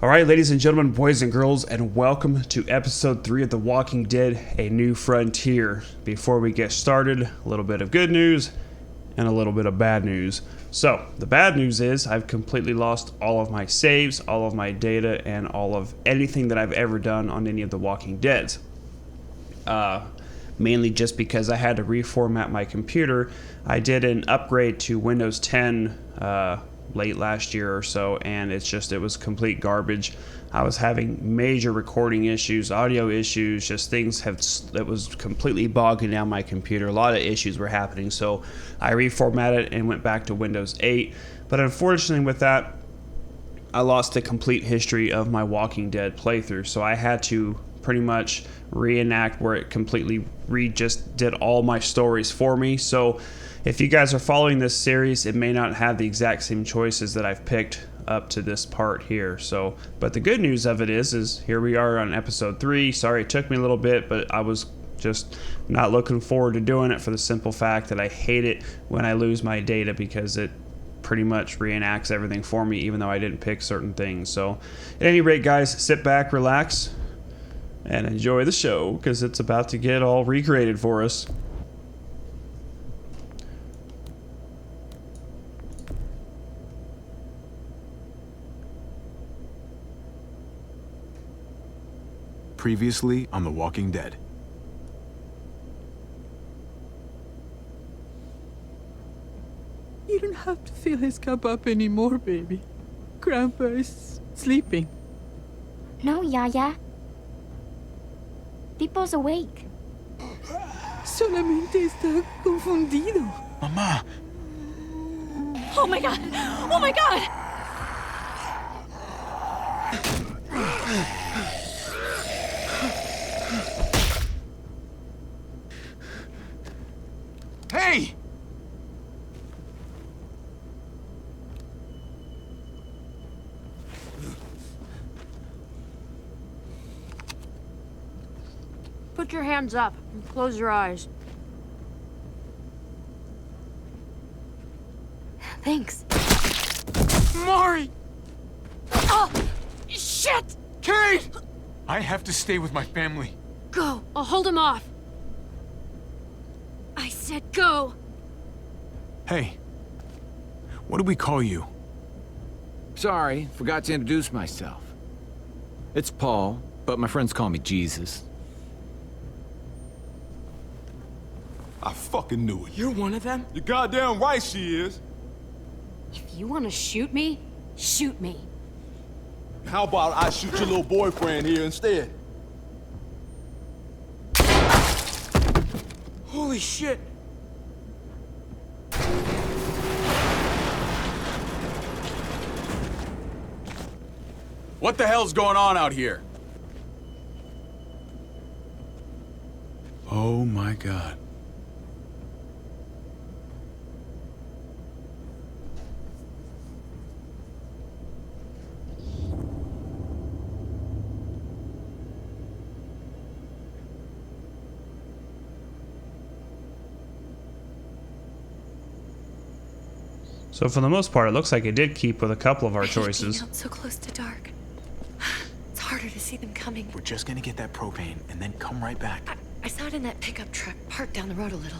Alright, ladies and gentlemen, boys and girls, and welcome to episode 3 of The Walking Dead, A New Frontier. Before we get started, a little bit of good news and a little bit of bad news. So, the bad news is I've completely lost all of my saves, all of my data, and all of anything that I've ever done on any of The Walking Deads. Mainly just because I had to reformat my computer. I did an upgrade to Windows 10 late last year or so, and it was complete garbage. I was having major recording issues, audio issues, just things that was completely bogging down my computer. A lot of issues were happening, so I reformatted and went back to Windows 8. But unfortunately with that, I lost the complete history of my Walking Dead playthrough, so I had to pretty much reenact where it completely just did all my stories for me. So if you guys are following this series, it may not have the exact same choices that I've picked up to this part here. So, but the good news of it is here we are on episode 3. Sorry it took me a little bit, but I was just not looking forward to doing it for the simple fact that I hate it when I lose my data, because it pretty much reenacts everything for me even though I didn't pick certain things. So at any rate, guys, sit back, relax, and enjoy the show, because it's about to get all recreated for us. Previously on The Walking Dead. You don't have to fill his cup up anymore, baby. Grandpa is sleeping. No, Yaya. Pipo's awake. Solamente está confundido. Mamá! Oh my god! Oh my god! Hey! Put your hands up and close your eyes. Thanks. Mari! Oh! Shit! Kate! I have to stay with my family. Go! I'll hold him off. I said go! Hey. What do we call you? Sorry, forgot to introduce myself. It's Paul, but my friends call me Jesus. I fucking knew it. You're one of them? You're goddamn right she is. If you want to shoot me, shoot me. How about I shoot your little boyfriend here instead? Holy shit! What the hell's going on out here? Oh my God. So for the most part, it looks like it did keep with a couple of our choices. Being out so close to dark. It's harder to see them coming. We're just gonna get that propane and then come right back. I saw it in that pickup truck parked down the road a little,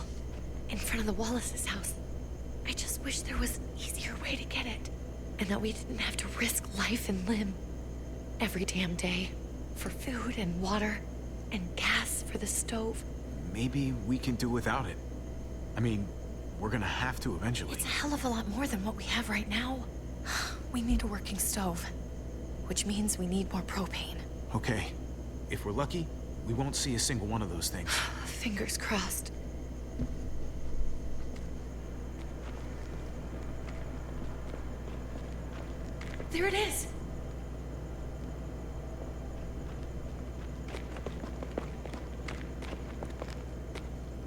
in front of the Wallace's house. I just wish there was an easier way to get it, and that we didn't have to risk life and limb every damn day for food and water and gas for the stove. Maybe we can do without it. I mean, we're gonna have to eventually. It's a hell of a lot more than what we have right now. We need a working stove, which means we need more propane. Okay. If we're lucky, we won't see a single one of those things. Fingers crossed. There it is!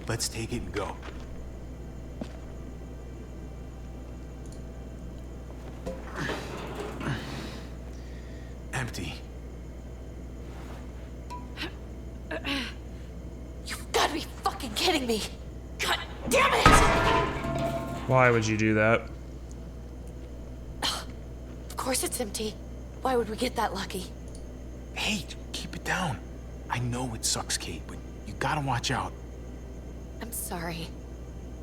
Let's take it and go. Empty. You've got to be fucking kidding me! God damn it! Why would you do that? Of course it's empty. Why would we get that lucky? Hey, keep it down. I know it sucks, Kate, but you gotta watch out. I'm sorry.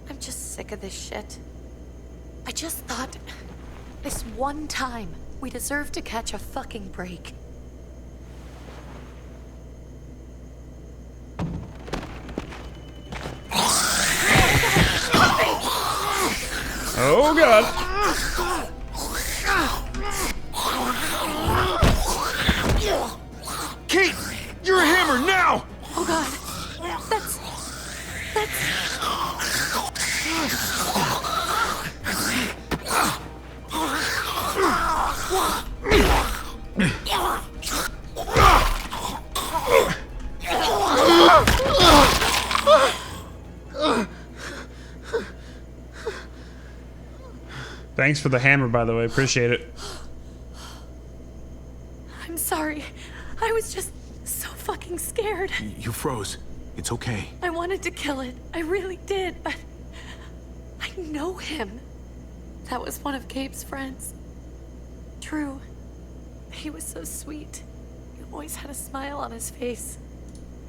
I'm just sick of this shit. I just thought this one time we deserve to catch a fucking break. Oh god. Kate, you're a hammer now! Oh god. That's... Thanks for the hammer, by the way. Appreciate it. I'm sorry. I was just so fucking scared. You froze. It's okay. I wanted to kill it. I really did, but... I know him. That was one of Gabe's friends. Drew. He was so sweet. He always had a smile on his face.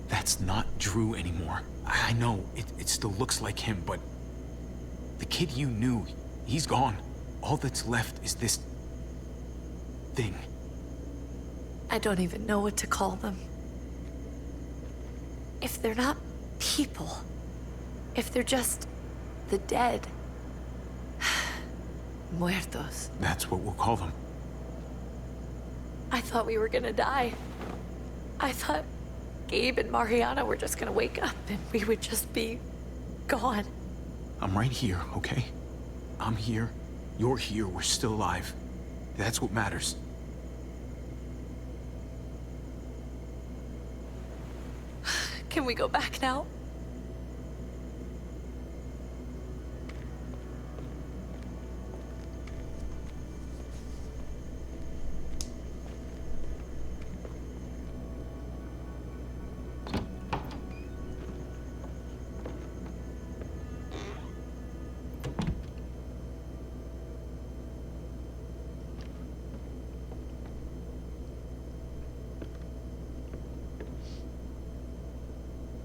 That's not Drew anymore. I know, it still looks like him, but... The kid you knew, he's gone. All that's left is this... thing. I don't even know what to call them. If they're not people, if they're just the dead, muertos. That's what we'll call them. I thought we were gonna die. I thought Gabe and Mariana were just gonna wake up and we would just be gone. I'm right here, okay? I'm here. You're here. We're still alive. That's what matters. Can we go back now?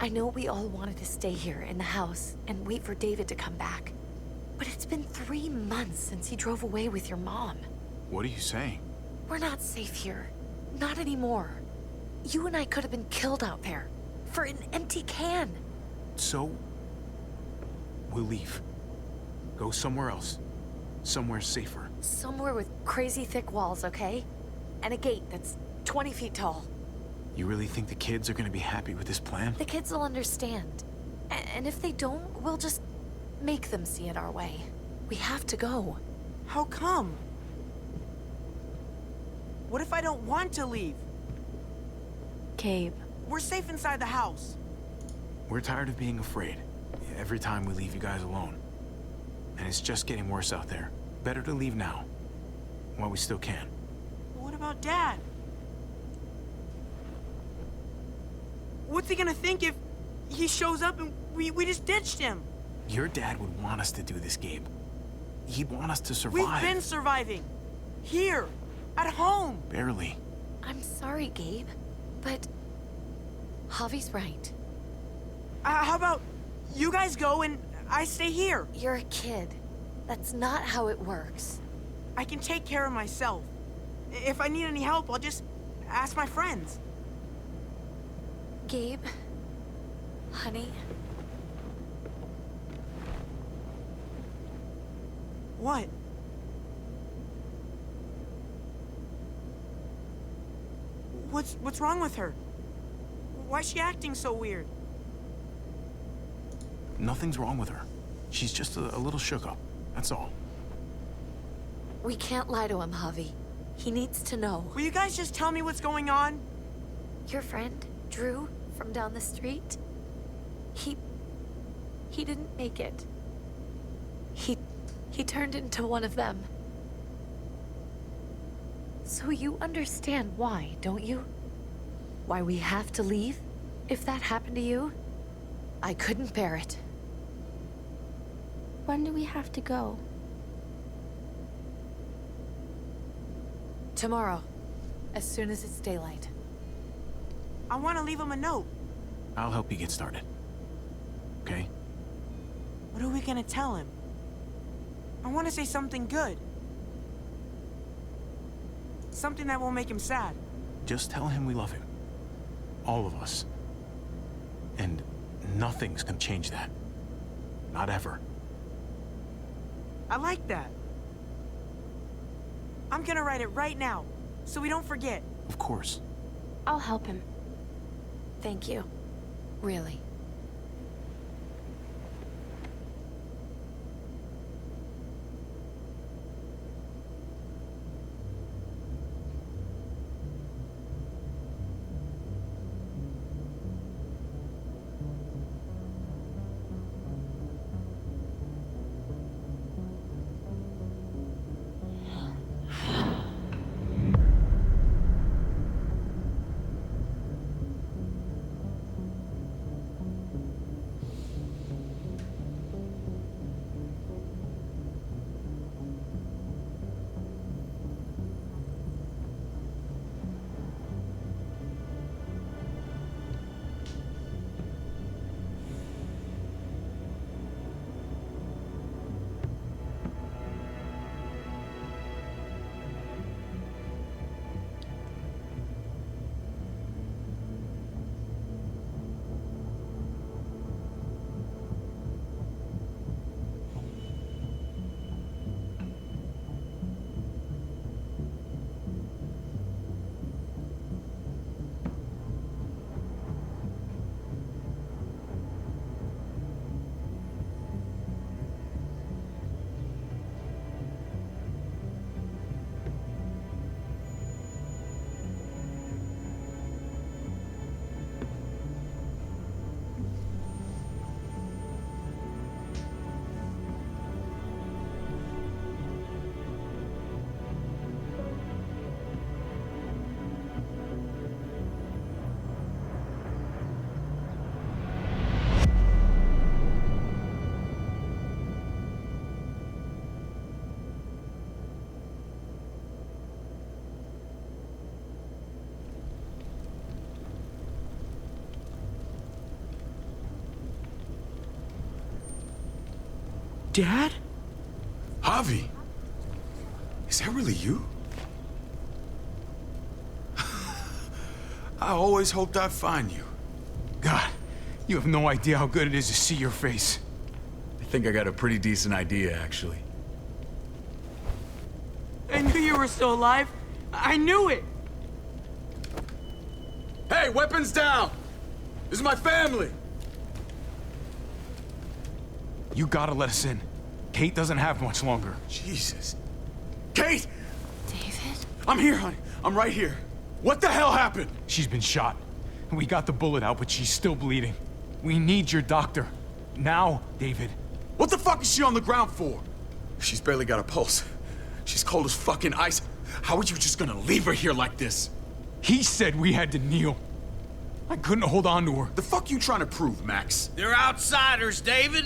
I know we all wanted to stay here in the house and wait for David to come back. But it's been 3 months since he drove away with your mom. What are you saying? We're not safe here. Not anymore. You and I could have been killed out there. For an empty can. So... we'll leave. Go somewhere else. Somewhere safer. Somewhere with crazy thick walls, okay? And a gate that's 20 feet tall. You really think the kids are gonna be happy with this plan? The kids will understand. And if they don't, we'll just make them see it our way. We have to go. How come? What if I don't want to leave? Gabe. We're safe inside the house. We're tired of being afraid. Every time we leave you guys alone. And it's just getting worse out there. Better to leave now. While we still can. What about Dad? What's he gonna think if he shows up and we just ditched him? Your dad would want us to do this, Gabe. He'd want us to survive. We've been surviving. Here. At home. Barely. I'm sorry, Gabe. But... Javi's right. How about you guys go and I stay here? You're a kid. That's not how it works. I can take care of myself. If I need any help, I'll just ask my friends. Gabe, honey. What? What's wrong with her? Why's she acting so weird? Nothing's wrong with her. She's just a little shook up. That's all. We can't lie to him, Javi. He needs to know. Will you guys just tell me what's going on? Your friend, Drew, from down the street, he didn't make it. He turned into one of them. So you understand why, don't you? Why we have to leave? If that happened to you, I couldn't bear it. When do we have to go? Tomorrow. as soon as it's daylight. I want to leave him a note. I'll help you get started. Okay? What are we gonna tell him? I want to say something good. Something that won't make him sad. Just tell him we love him. All of us. And nothing's gonna change that. Not ever. I like that. I'm gonna write it right now, so we don't forget. Of course. I'll help him. Thank you. Really. Dad? Javi, is that really you? I always hoped I'd find you. God, you have no idea how good it is to see your face. I think I got a pretty decent idea, actually. I knew you were still alive. I knew it. Hey, weapons down! This is my family! You gotta let us in. Kate doesn't have much longer. Jesus. Kate! David? I'm here, honey. I'm right here. What the hell happened? She's been shot. We got the bullet out, but she's still bleeding. We need your doctor. Now, David. What the fuck is she on the ground for? She's barely got a pulse. She's cold as fucking ice. How are you just gonna leave her here like this? He said we had to kneel. I couldn't hold on to her. The fuck you trying to prove, Max? They're outsiders, David.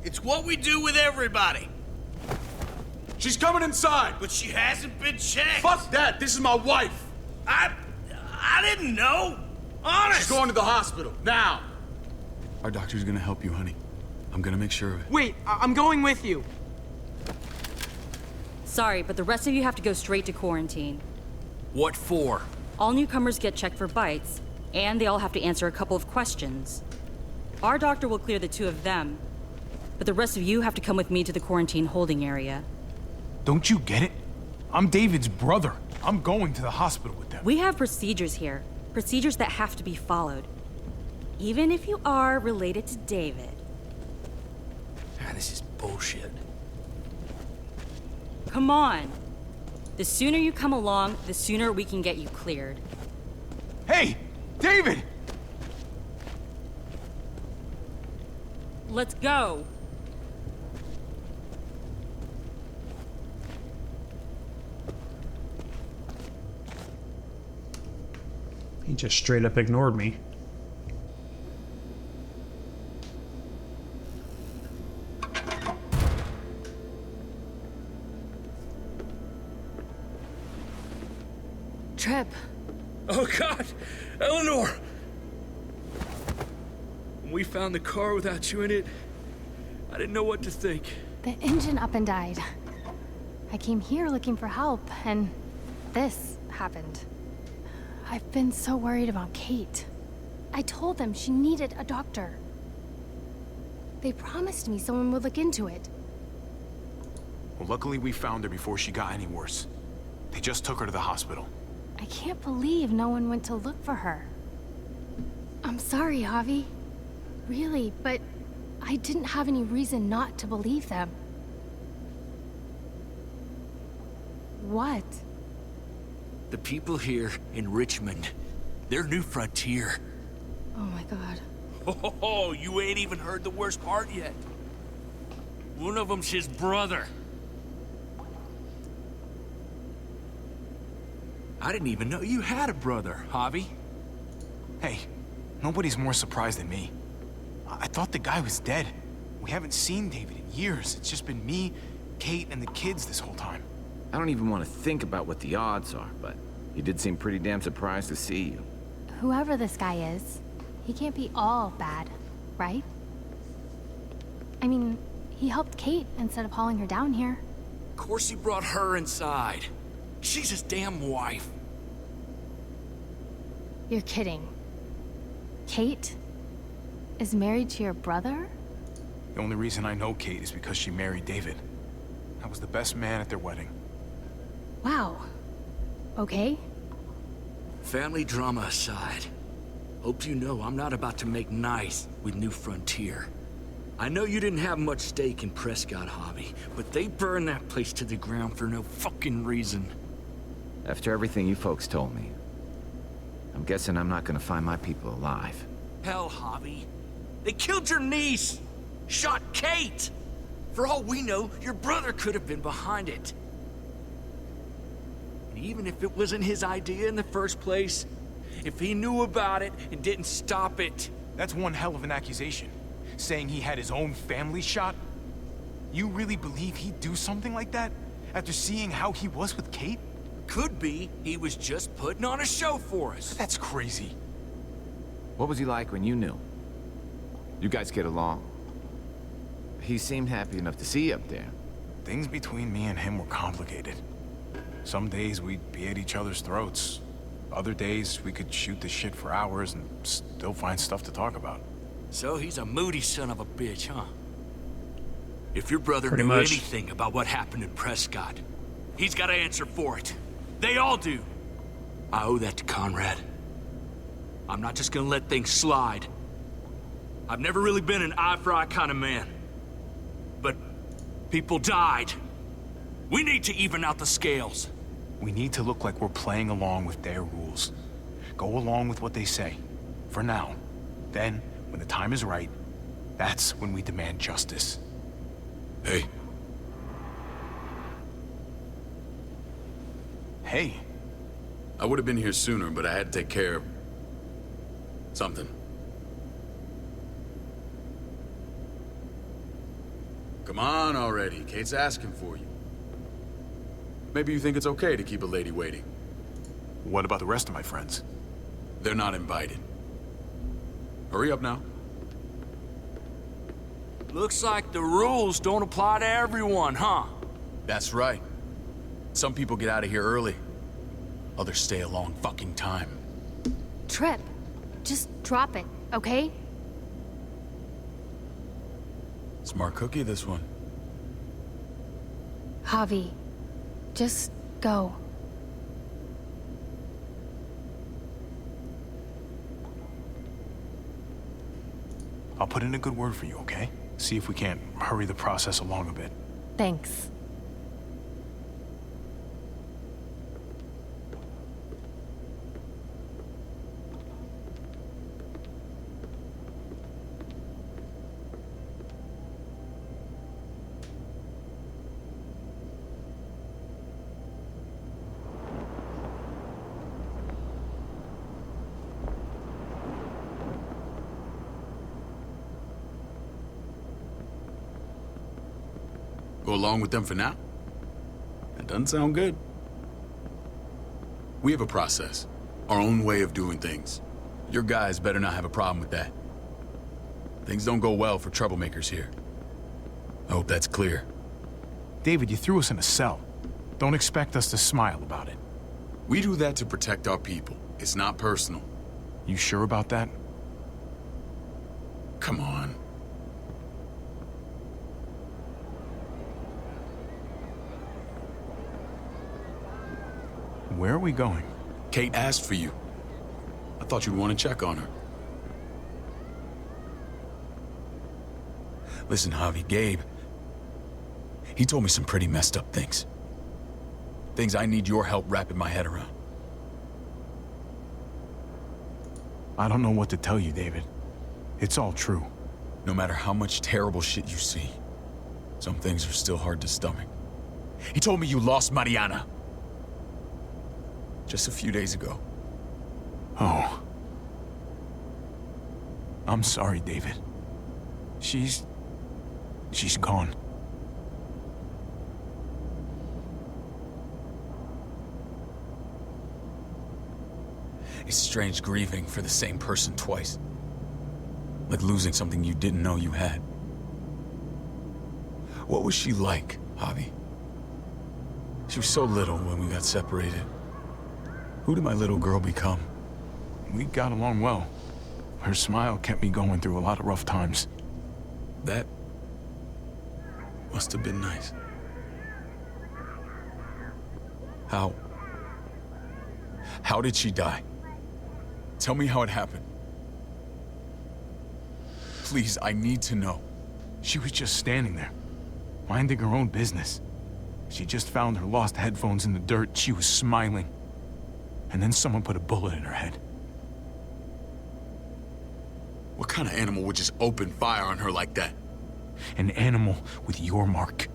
It's what we do with everybody. She's coming inside. But she hasn't been checked. Fuck that. This is my wife. I didn't know. Honest. She's going to the hospital. Now. Our doctor's gonna help you, honey. I'm gonna make sure of it. Wait, I'm going with you. Sorry, but the rest of you have to go straight to quarantine. What for? All newcomers get checked for bites, and they all have to answer a couple of questions. Our doctor will clear the two of them, but the rest of you have to come with me to the quarantine holding area. Don't you get it? I'm David's brother. I'm going to the hospital with them. We have procedures here. Procedures that have to be followed. Even if you are related to David. This is bullshit. Come on. The sooner you come along, the sooner we can get you cleared. Hey! David! Let's go. He just straight up ignored me. Trip. Oh, God! Eleanor! When we found the car without you in it, I didn't know what to think. The engine up and died. I came here looking for help, and this happened. I've been so worried about Kate. I told them she needed a doctor. They promised me someone would look into it. Well, luckily we found her before she got any worse. They just took her to the hospital. I can't believe no one went to look for her. I'm sorry, Javi. Really, but I didn't have any reason not to believe them. What? The people here in Richmond, they're New Frontier. Oh my god. Oh, you ain't even heard the worst part yet. One of them's his brother. I didn't even know you had a brother, Javi. Hey, nobody's more surprised than me. I thought the guy was dead. We haven't seen David in years. It's just been me, Kate, and the kids this whole time. I don't even want to think about what the odds are, but he did seem pretty damn surprised to see you. Whoever this guy is, he can't be all bad, right? I mean, he helped Kate instead of hauling her down here. Of course he brought her inside. She's his damn wife. You're kidding. Kate is married to your brother? The only reason I know Kate is because she married David. I was the best man at their wedding. Wow. Okay. Family drama aside, hope you know I'm not about to make nice with New Frontier. I know you didn't have much stake in Prescott, Javi, but they burned that place to the ground for no fucking reason. After everything you folks told me, I'm guessing I'm not gonna find my people alive. Hell, Javi. They killed your niece! Shot Kate! For all we know, your brother could have been behind it. And even if it wasn't his idea in the first place, if he knew about it and didn't stop it... That's one hell of an accusation. Saying he had his own family shot? You really believe he'd do something like that? After seeing how he was with Kate? Could be he was just putting on a show for us. That's crazy. What was he like when you knew? You guys get along? He seemed happy enough to see you up there. Things between me and him were complicated. Some days we'd be at each other's throats. Other days we could shoot the shit for hours and still find stuff to talk about. So he's a moody son of a bitch, huh? If your brother Pretty knew much. anything about what happened in Prescott, he's got to answer for it. They all do. I owe that to Conrad. I'm not just gonna let things slide. I've never really been an eye-for-eye kind of man. But people died. We need to even out the scales. We need to look like we're playing along with their rules. Go along with what they say. For now. Then, when the time is right, that's when we demand justice. Hey, Hey, I would have been here sooner, but I had to take care of something. Come on already. Kate's asking for you. Maybe you think it's okay to keep a lady waiting. what about the rest of my friends? They're not invited. Hurry up now. Looks like the rules don't apply to everyone, huh? That's right. Some people get out of here early. Others stay a long fucking time. Trip. Just drop it, okay? Smart cookie, this one. Javi, just go. I'll put in a good word for you, okay? See if we can't hurry the process along a bit. Thanks. Go along with them for now? That doesn't sound good. We have a process. Our own way of doing things. Your guys better not have a problem with that. Things don't go well for troublemakers here. I hope that's clear. David, you threw us in a cell. Don't expect us to smile about it. We do that to protect our people. It's not personal. You sure about that? Come on. Where are we going? Kate asked for you. I thought you'd want to check on her. Listen, Javi, Gabe... he told me some pretty messed up things. Things I need your help wrapping my head around. I don't know what to tell you, David. It's all true. No matter how much terrible shit you see, some things are still hard to stomach. He told me you lost Mariana. Just a few days ago. Oh. I'm sorry, David. She's gone. It's strange grieving for the same person twice. Like losing something you didn't know you had. What was she like, Javi? She was so little when we got separated. Who did my little girl become? We got along well. Her smile kept me going through a lot of rough times. That must have been nice. How did she die? Tell me how it happened. Please, I need to know. She was just standing there, minding her own business. She just found her lost headphones in the dirt. She was smiling. And then someone put a bullet in her head. What kind of animal would just open fire on her like that? An animal with your mark.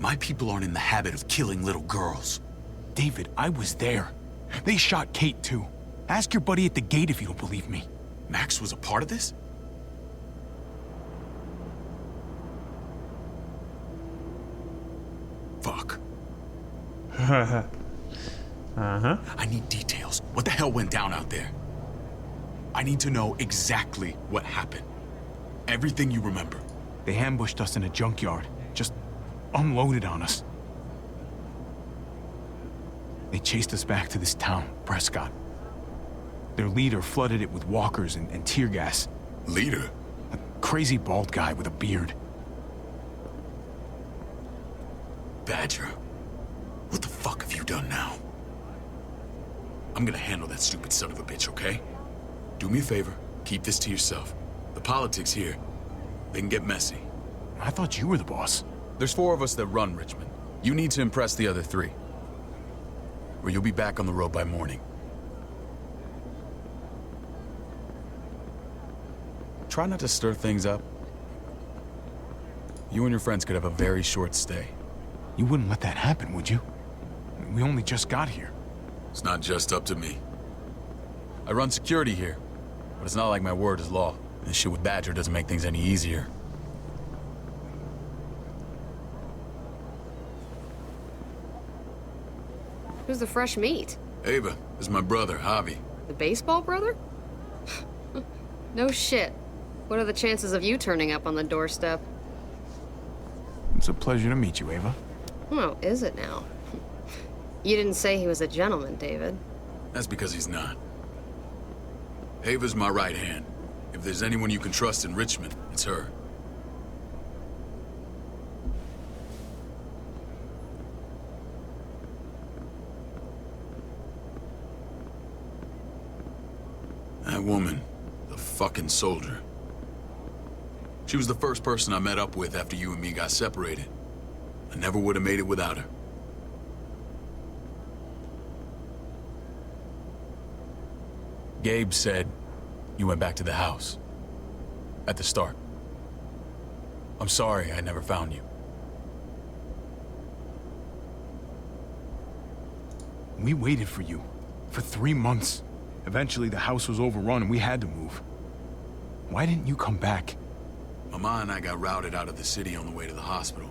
My people aren't in the habit of killing little girls. David, I was there. They shot Kate too. Ask your buddy at the gate if you don't believe me. Max was a part of this? Fuck. I need details. What the hell went down out there? I need to know exactly what happened. Everything you remember. They ambushed us in a junkyard. Just unloaded on us. They chased us back to this town, Prescott. Their leader flooded it with walkers and tear gas. Leader? A crazy bald guy with a beard. Badger, what the fuck have you done now? I'm gonna handle that stupid son of a bitch, okay? Do me a favor, keep this to yourself. The politics here, they can get messy. I thought you were the boss. There's 4 of us that run Richmond. You need to impress the other 3. Or you'll be back on the road by morning. Try not to stir things up. You and your friends could have a very short stay. You wouldn't let that happen, would you? We only just got here. It's not just up to me. I run security here, but it's not like my word is law. This shit with Badger doesn't make things any easier. Who's the fresh meat? Ava, this is my brother, Javi. The baseball brother? No shit. What are the chances of you turning up on the doorstep? It's a pleasure to meet you, Ava. Oh, is it now? You didn't say he was a gentleman, David. That's because he's not. Ava's my right hand. If there's anyone you can trust in Richmond, it's her. That woman, the fucking soldier. She was the first person I met up with after you and me got separated. I never would have made it without her. Gabe said you went back to the house. At the start. I'm sorry I never found you. We waited for you. For 3 months. Eventually the house was overrun and we had to move. Why didn't you come back? Mama and I got routed out of the city on the way to the hospital.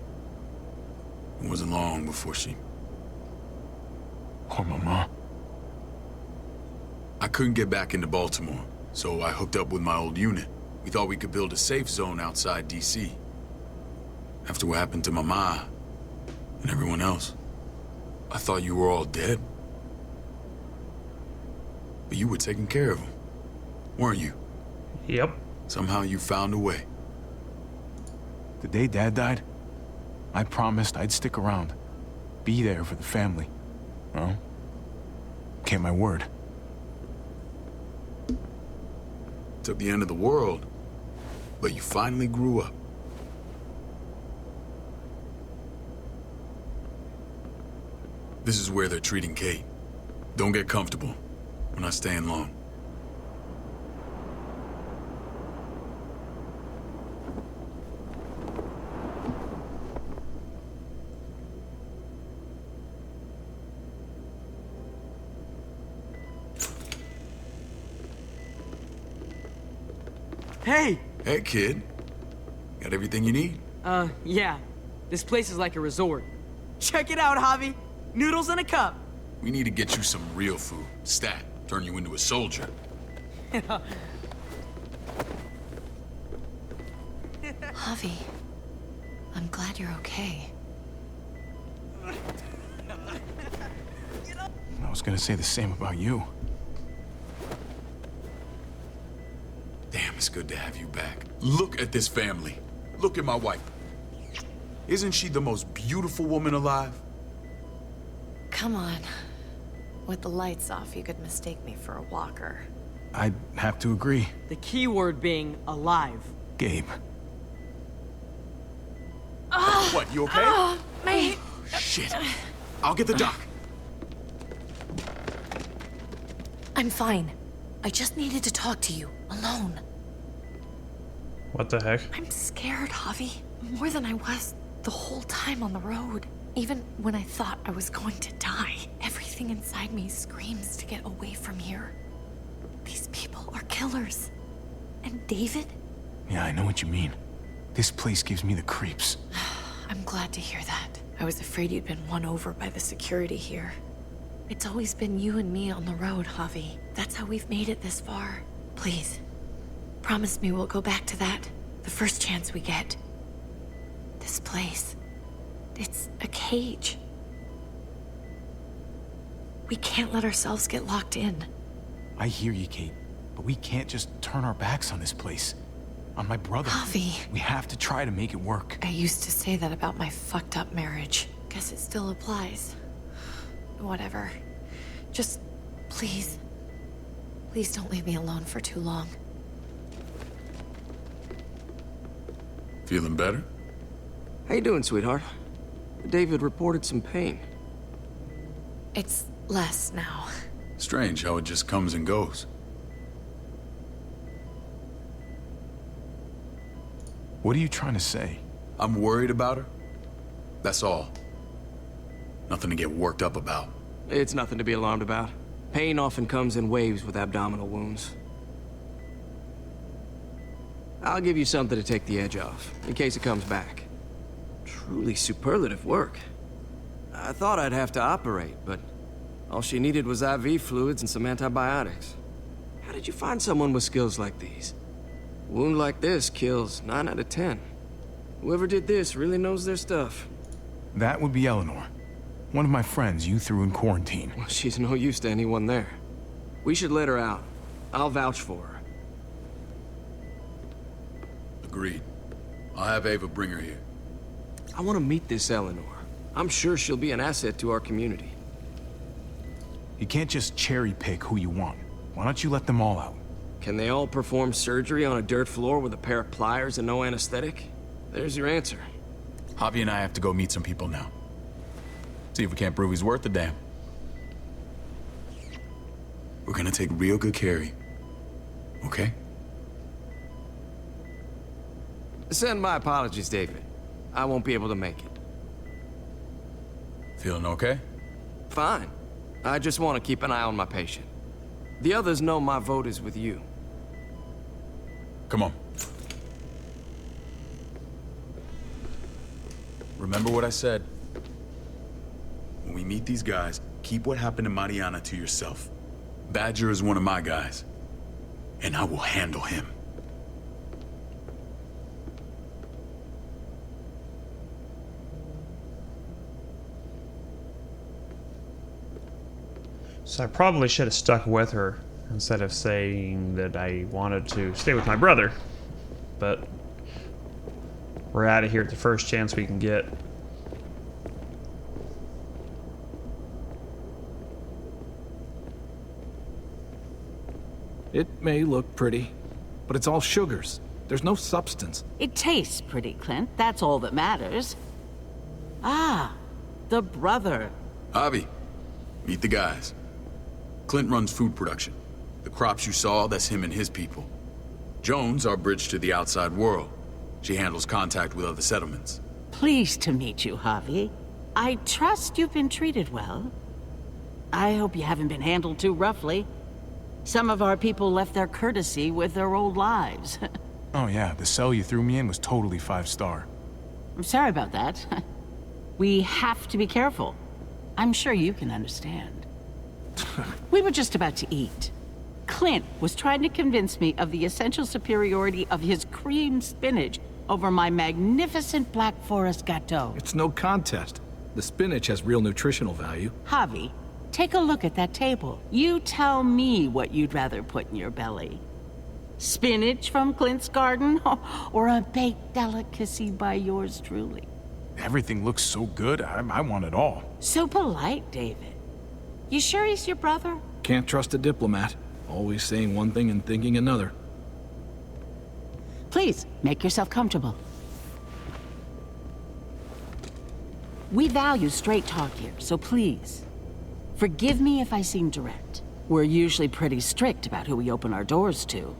It wasn't long before she... Poor Mama. I couldn't get back into Baltimore, so I hooked up with my old unit. We thought we could build a safe zone outside D.C. After what happened to Mama and everyone else, I thought you were all dead. But you were taking care of them, weren't you? Yep. Somehow you found a way. The day Dad died, I promised I'd stick around. Be there for the family. Well, kept my word. Took the end of the world, but you finally grew up. This is where they're treating Kate. Don't get comfortable. We're not staying long. Hey! Hey, kid. Got everything you need? Yeah. This place is like a resort. Check it out, Javi. Noodles in a cup. We need to get you some real food. Stat. Turn you into a soldier. Javi, I'm glad you're okay. I was gonna say the same about you. Damn, it's good to have you back. Look at this family. Look at my wife. Isn't she the most beautiful woman alive? Come on. With the lights off, you could mistake me for a walker. I'd have to agree. The key word being alive. Gabe. What, you okay? My... Shit. I'll get the doc. I'm fine. I just needed to talk to you, alone. What the heck? I'm scared, Javi. More than I was the whole time on the road. Even when I thought I was going to die, everything inside me screams to get away from here. These people are killers. And David? Yeah, I know what you mean. This place gives me the creeps. I'm glad to hear that. I was afraid you'd been won over by the security here. It's always been you and me on the road, Javi. That's how we've made it this far. Please, promise me we'll go back to that the first chance we get. This place, it's a cage. We can't let ourselves get locked in. I hear you, Kate, but we can't just turn our backs on this place. On my brother. Javi. We have to try to make it work. I used to say that about my fucked up marriage. Guess it still applies. Whatever. Just, please. Please don't leave me alone for too long. Feeling better? How you doing, sweetheart? David reported some pain. It's less now. Strange how it just comes and goes. What are you trying to say? I'm worried about her. That's all. Nothing to get worked up about. It's nothing to be alarmed about. Pain often comes in waves with abdominal wounds. I'll give you something to take the edge off, in case it comes back. Truly superlative work. I thought I'd have to operate, but all she needed was IV fluids and some antibiotics. How did you find someone with skills like these? A wound like this kills 9 out of 10. Whoever did this really knows their stuff. That would be Eleanor. One of my friends you threw in quarantine. Well, she's no use to anyone there. We should let her out. I'll vouch for her. Agreed. I'll have Ava bring her here. I want to meet this Eleanor. I'm sure she'll be an asset to our community. You can't just cherry pick who you want. Why don't you let them all out? Can they all perform surgery on a dirt floor with a pair of pliers and no anesthetic? There's your answer. Javi and I have to go meet some people now. See if we can't prove he's worth the damn. We're gonna take real good care of you. Okay? Send my apologies, David. I won't be able to make it. Feeling okay? Fine. I just want to keep an eye on my patient. The others know my vote is with you. Come on. Remember what I said. When we meet these guys, keep what happened to Mariana to yourself. Badger is one of my guys, and I will handle him. So I probably should have stuck with her instead of saying that I wanted to stay with my brother. But we're out of here at the first chance we can get. It may look pretty, but it's all sugars. There's no substance. It tastes pretty, Clint. That's all that matters. Ah, the brother. Javi, meet the guys. Clint runs food production. The crops you saw, that's him and his people. Jones, our bridge to the outside world. She handles contact with other settlements. Pleased to meet you, Javi. I trust you've been treated well. I hope you haven't been handled too roughly. Some of our people left their courtesy with their old lives. Oh yeah, the cell you threw me in was totally 5-star. I'm sorry about that. We have to be careful. I'm sure you can understand. We were just about to eat. Clint was trying to convince me of the essential superiority of his cream spinach over my magnificent Black Forest gâteau. It's no contest. The spinach has real nutritional value. Javi, take a look at that table. You tell me what you'd rather put in your belly. Spinach from Clint's garden, or a baked delicacy by yours truly? Everything looks so good, I want it all. So polite, David. You sure he's your brother? Can't trust a diplomat. Always saying one thing and thinking another. Please, make yourself comfortable. We value straight talk here, so please, forgive me if I seem direct. We're usually pretty strict about who we open our doors to.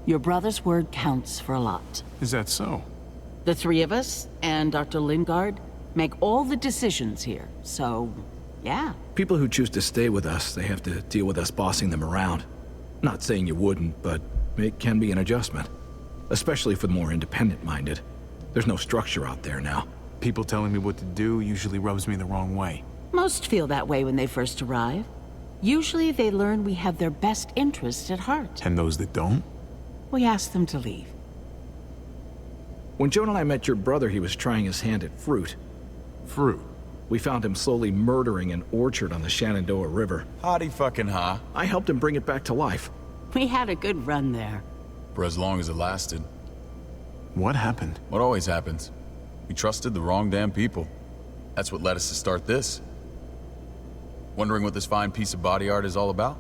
Your brother's word counts for a lot. Is that so? The three of us and Dr. Lingard make all the decisions here, so yeah. People who choose to stay with us, they have to deal with us bossing them around. Not saying you wouldn't, but it can be an adjustment. Especially for the more independent-minded. There's no structure out there now. People telling me what to do usually rubs me the wrong way. Most feel that way when they first arrive. Usually they learn we have their best interests at heart. And those that don't? We ask them to leave. When Joan and I met your brother, he was trying his hand at fruit. Fruit? We found him slowly murdering an orchard on the Shenandoah River. Howdy fucking ha. I helped him bring it back to life. We had a good run there. For as long as it lasted. What happened? What always happens. We trusted the wrong damn people. That's what led us to start this. Wondering what this fine piece of body art is all about?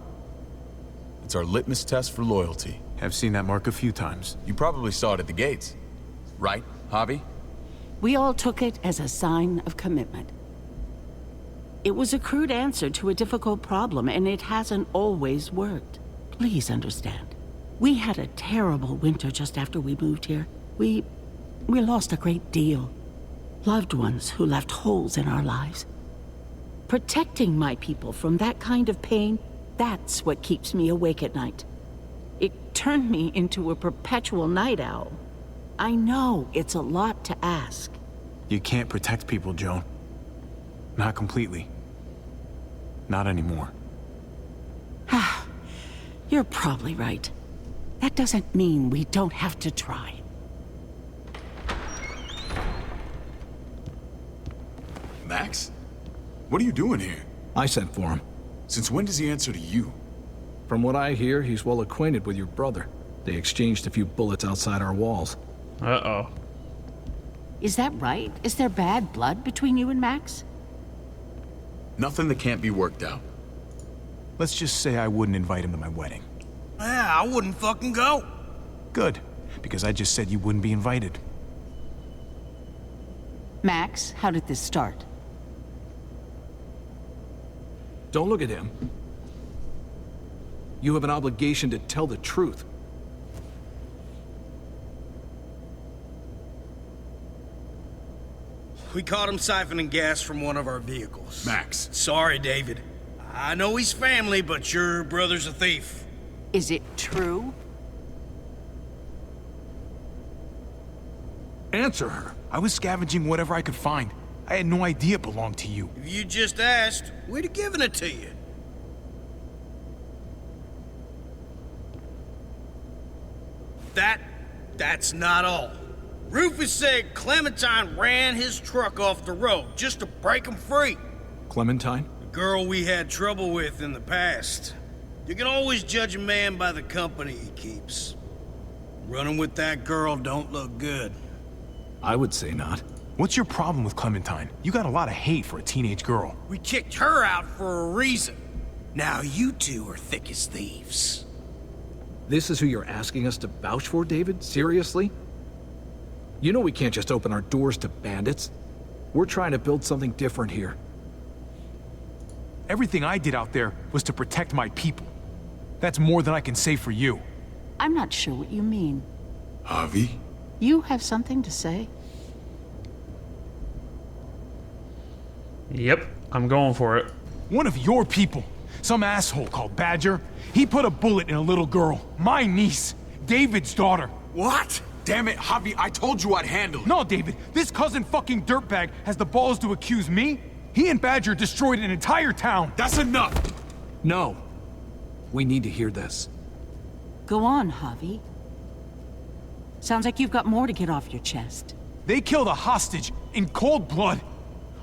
It's our litmus test for loyalty. I've seen that mark a few times. You probably saw it at the gates. Right, Javi? We all took it as a sign of commitment. It was a crude answer to a difficult problem, and it hasn't always worked. Please understand. We had a terrible winter just after we moved here. We lost a great deal. Loved ones who left holes in our lives. Protecting my people from that kind of pain, that's what keeps me awake at night. It turned me into a perpetual night owl. I know it's a lot to ask. You can't protect people, Joan. Not completely. Not anymore. You're probably right. That doesn't mean we don't have to try. Max? What are you doing here? I sent for him. Since when does he answer to you? From what I hear, he's well acquainted with your brother. They exchanged a few bullets outside our walls. Uh-oh. Is that right? Is there bad blood between you and Max? Nothing that can't be worked out. Let's just say I wouldn't invite him to my wedding. Yeah, I wouldn't fucking go. Good, because I just said you wouldn't be invited. Max, how did this start? Don't look at him. You have an obligation to tell the truth. We caught him siphoning gas from one of our vehicles. Max. Sorry, David. I know he's family, but your brother's a thief. Is it true? Answer her. I was scavenging whatever I could find. I had no idea it belonged to you. If you just asked, we'd have given it to you. But that's not all. Rufus said Clementine ran his truck off the road just to break him free. Clementine? The girl we had trouble with in the past. You can always judge a man by the company he keeps. Running with that girl don't look good. I would say not. What's your problem with Clementine? You got a lot of hate for a teenage girl. We kicked her out for a reason. Now you two are thick as thieves. This is who you're asking us to vouch for, David? Seriously? You know we can't just open our doors to bandits. We're trying to build something different here. Everything I did out there was to protect my people. That's more than I can say for you. I'm not sure what you mean. Javi? You have something to say? Yep, I'm going for it. One of your people, some asshole called Badger, he put a bullet in a little girl, my niece, David's daughter. What? Damn it, Javi, I told you I'd handle it. No, David, this cousin fucking dirtbag has the balls to accuse me? He and Badger destroyed an entire town. That's enough! No. We need to hear this. Go on, Javi. Sounds like you've got more to get off your chest. They killed a hostage in cold blood.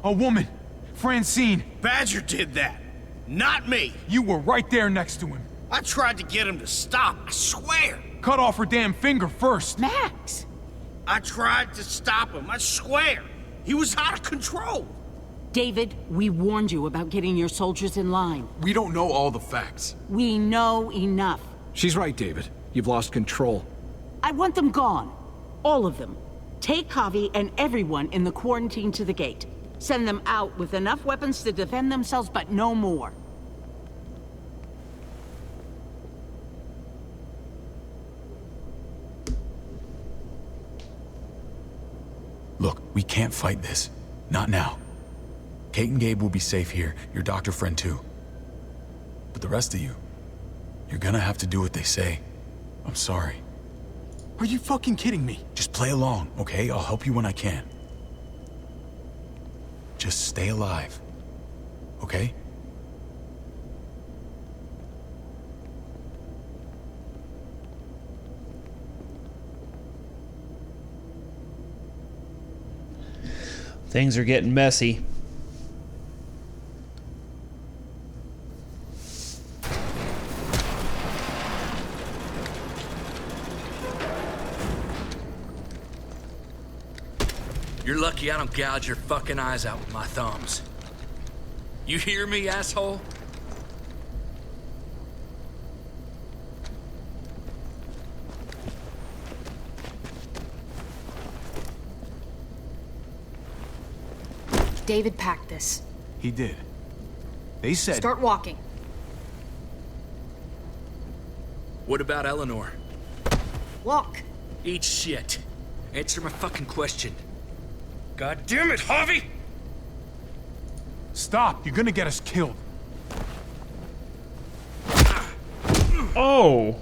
A woman, Francine. Badger did that, not me. You were right there next to him. I tried to get him to stop, I swear. Cut off her damn finger first. Max! I tried to stop him, I swear. He was out of control. David, we warned you about getting your soldiers in line. We don't know all the facts. We know enough. She's right, David. You've lost control. I want them gone. All of them. Take Javi and everyone in the quarantine to the gate. Send them out with enough weapons to defend themselves, but no more. Look, we can't fight this. Not now. Kate and Gabe will be safe here, your doctor friend too. But the rest of you, you're gonna have to do what they say. I'm sorry. Are you fucking kidding me? Just play along, okay? I'll help you when I can. Just stay alive, okay? Things are getting messy. You're lucky I don't gouge your fucking eyes out with my thumbs. You hear me, asshole? David packed this. He did. They said... Start walking. What about Eleanor? Walk. Eat shit. Answer my fucking question. God damn it, Javi! Stop! You're gonna get us killed. Oh!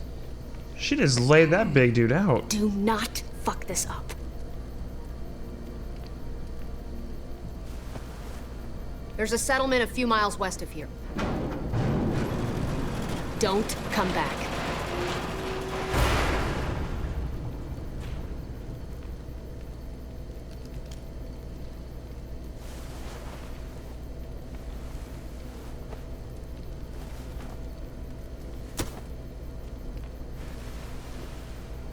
She just laid that big dude out. Do not fuck this up. There's a settlement a few miles west of here. Don't come back.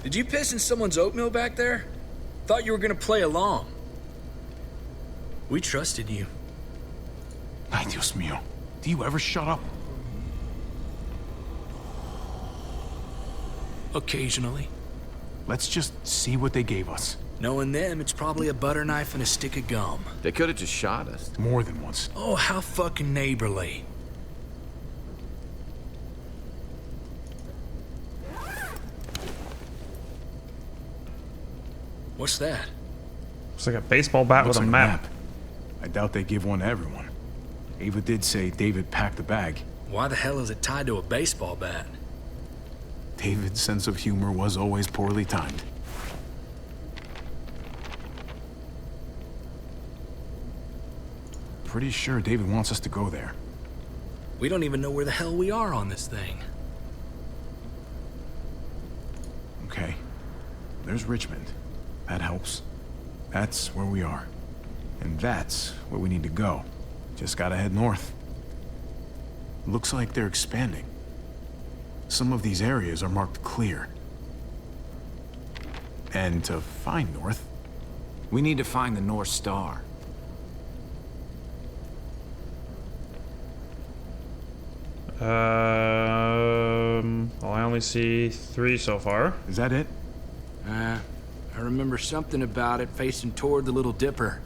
Did you piss in someone's oatmeal back there? Thought you were gonna play along. We trusted you. Ay, Dios mío. Do you ever shut up? Occasionally. Let's just see what they gave us. Knowing them, it's probably a butter knife and a stick of gum. They could have just shot us. More than once. Oh, how fucking neighborly. What's that? It's like a baseball bat with a map. I doubt they give one to everyone. Ava did say David packed the bag. Why the hell is it tied to a baseball bat? David's sense of humor was always poorly timed. Pretty sure David wants us to go there. We don't even know where the hell we are on this thing. Okay. there's Richmond. That helps. That's where we are. And that's where we need to go. Just gotta head north. Looks like they're expanding. Some of these areas are marked clear. And to find north, we need to find the North Star. Well, I only see 3 so far. Is that it? I remember something about it facing toward the Little Dipper.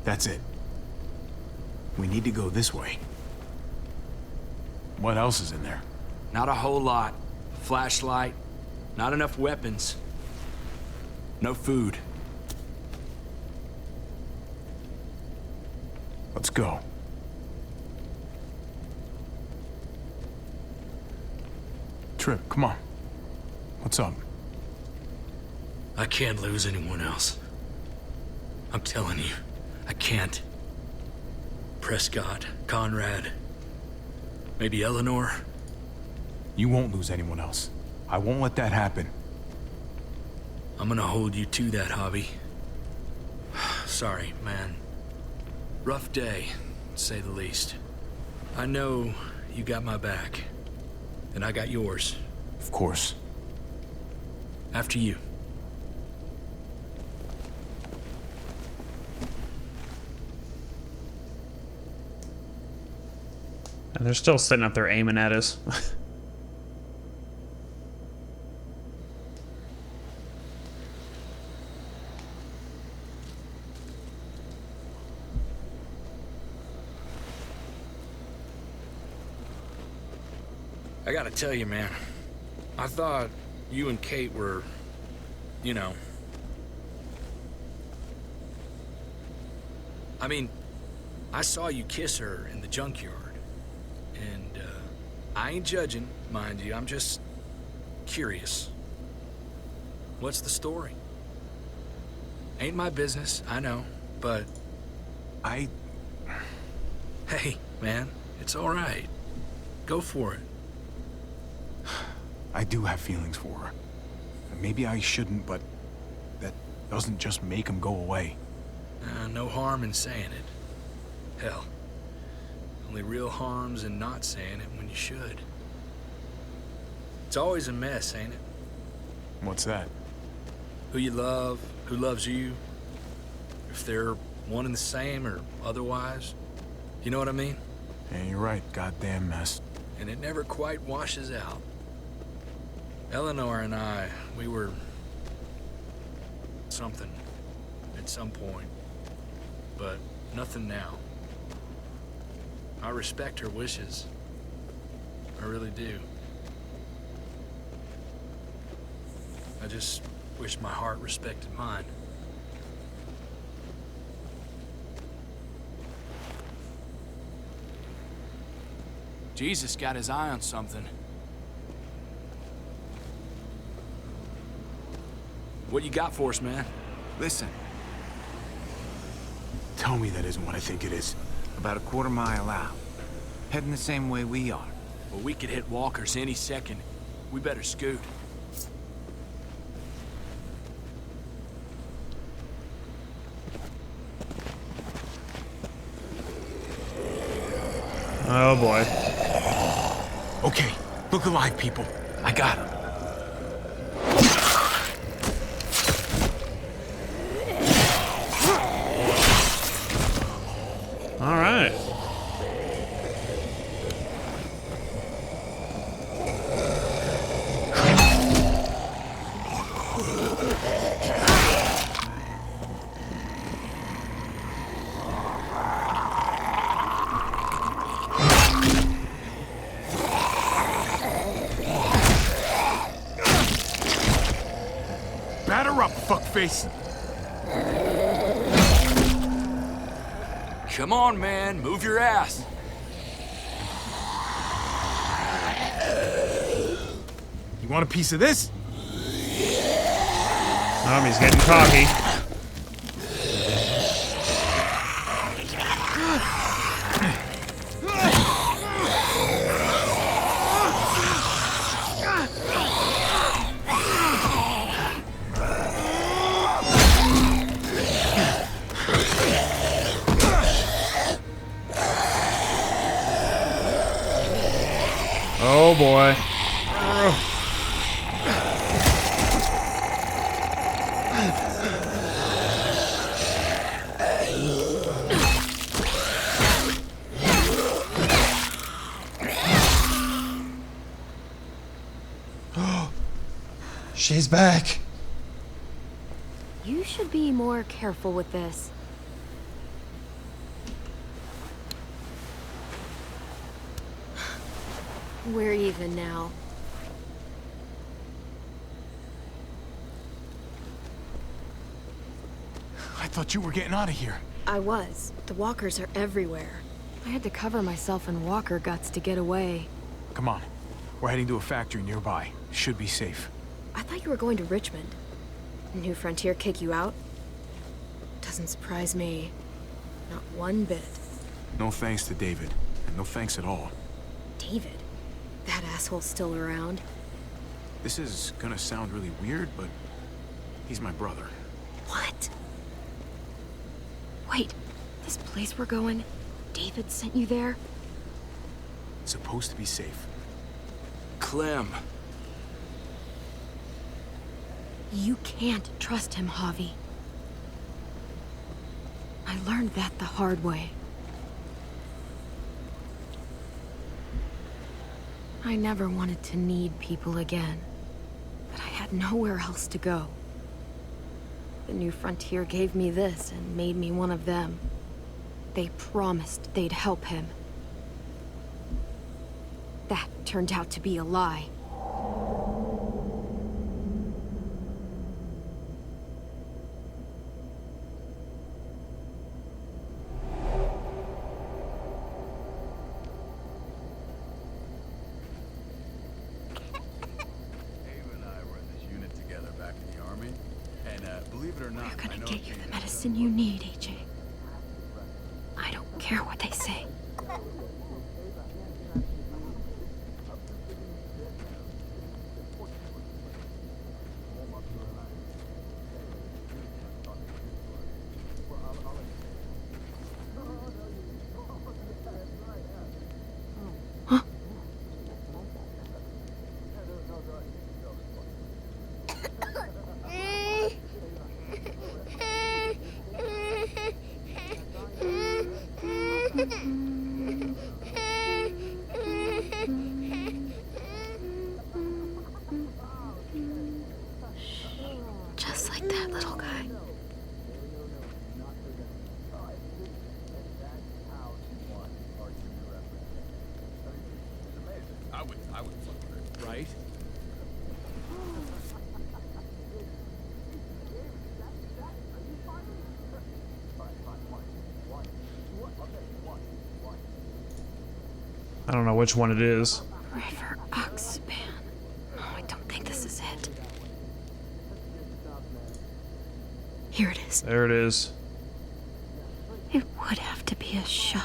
That's it. We need to go this way. What else is in there? Not a whole lot. Flashlight, not enough weapons. No food. Let's go. Trip, come on. What's up? I can't lose anyone else. I'm telling you, I can't. Prescott, Conrad, maybe Eleanor. You won't lose anyone else. I won't let that happen. I'm gonna hold you to that, Javi. Sorry, man. Rough day, to say the least. I know you got my back, and I got yours. Of course. After you. And they're still sitting up there aiming at us. I gotta tell you, man. I thought you and Kate were, you know... I mean, I saw you kiss her in the junkyard. And, I ain't judging, mind you. I'm just curious. What's the story? Ain't my business, I know, but... Hey, man, it's all right. Go for it. I do have feelings for her. Maybe I shouldn't, but that doesn't just make them go away. No harm in saying it. Hell, only real harm's in not saying it when you should. It's always a mess, ain't it? What's that? Who you love, who loves you, if they're one and the same or otherwise. You know what I mean? Yeah, you're right. Goddamn mess. And it never quite washes out. Eleanor and I, we were... something at some point. But nothing now. I respect her wishes. I really do. I just wish my heart respected mine. Jesus got his eye on something. What you got for us, man? Listen. Tell me that isn't what I think it is. About a quarter mile out. Heading the same way we are. Well, we could hit walkers any second. We better scoot. Oh boy. Okay, look alive, people. I got him. All right. Batter up, fuckface. Come on, man. Move your ass. You want a piece of this? Oh, he's getting cocky. Oh boy. She's back. You should be more careful with this. We're even now. I thought you were getting out of here. I was. The walkers are everywhere. I had to cover myself in walker guts to get away. Come on. We're heading to a factory nearby. Should be safe. I thought you were going to Richmond. New Frontier kick you out? Doesn't surprise me. Not one bit. No thanks to David. And no thanks at all. David? That asshole's still around. This is gonna sound really weird, but he's my brother. What? Wait, this place we're going, David sent you there? It's supposed to be safe. Clem. You can't trust him, Javi. I learned that the hard way. I never wanted to need people again, but I had nowhere else to go. The New Frontier gave me this and made me one of them. They promised they'd help him. That turned out to be a lie. We're gonna get you the medicine you need, AJ. I don't care what they say. Huh? Just like that little guy. I would fuck with her, right? I don't know which one it is. River Oxpan. No, I don't think this is it. Here it is. There it is. It would have to be a shot.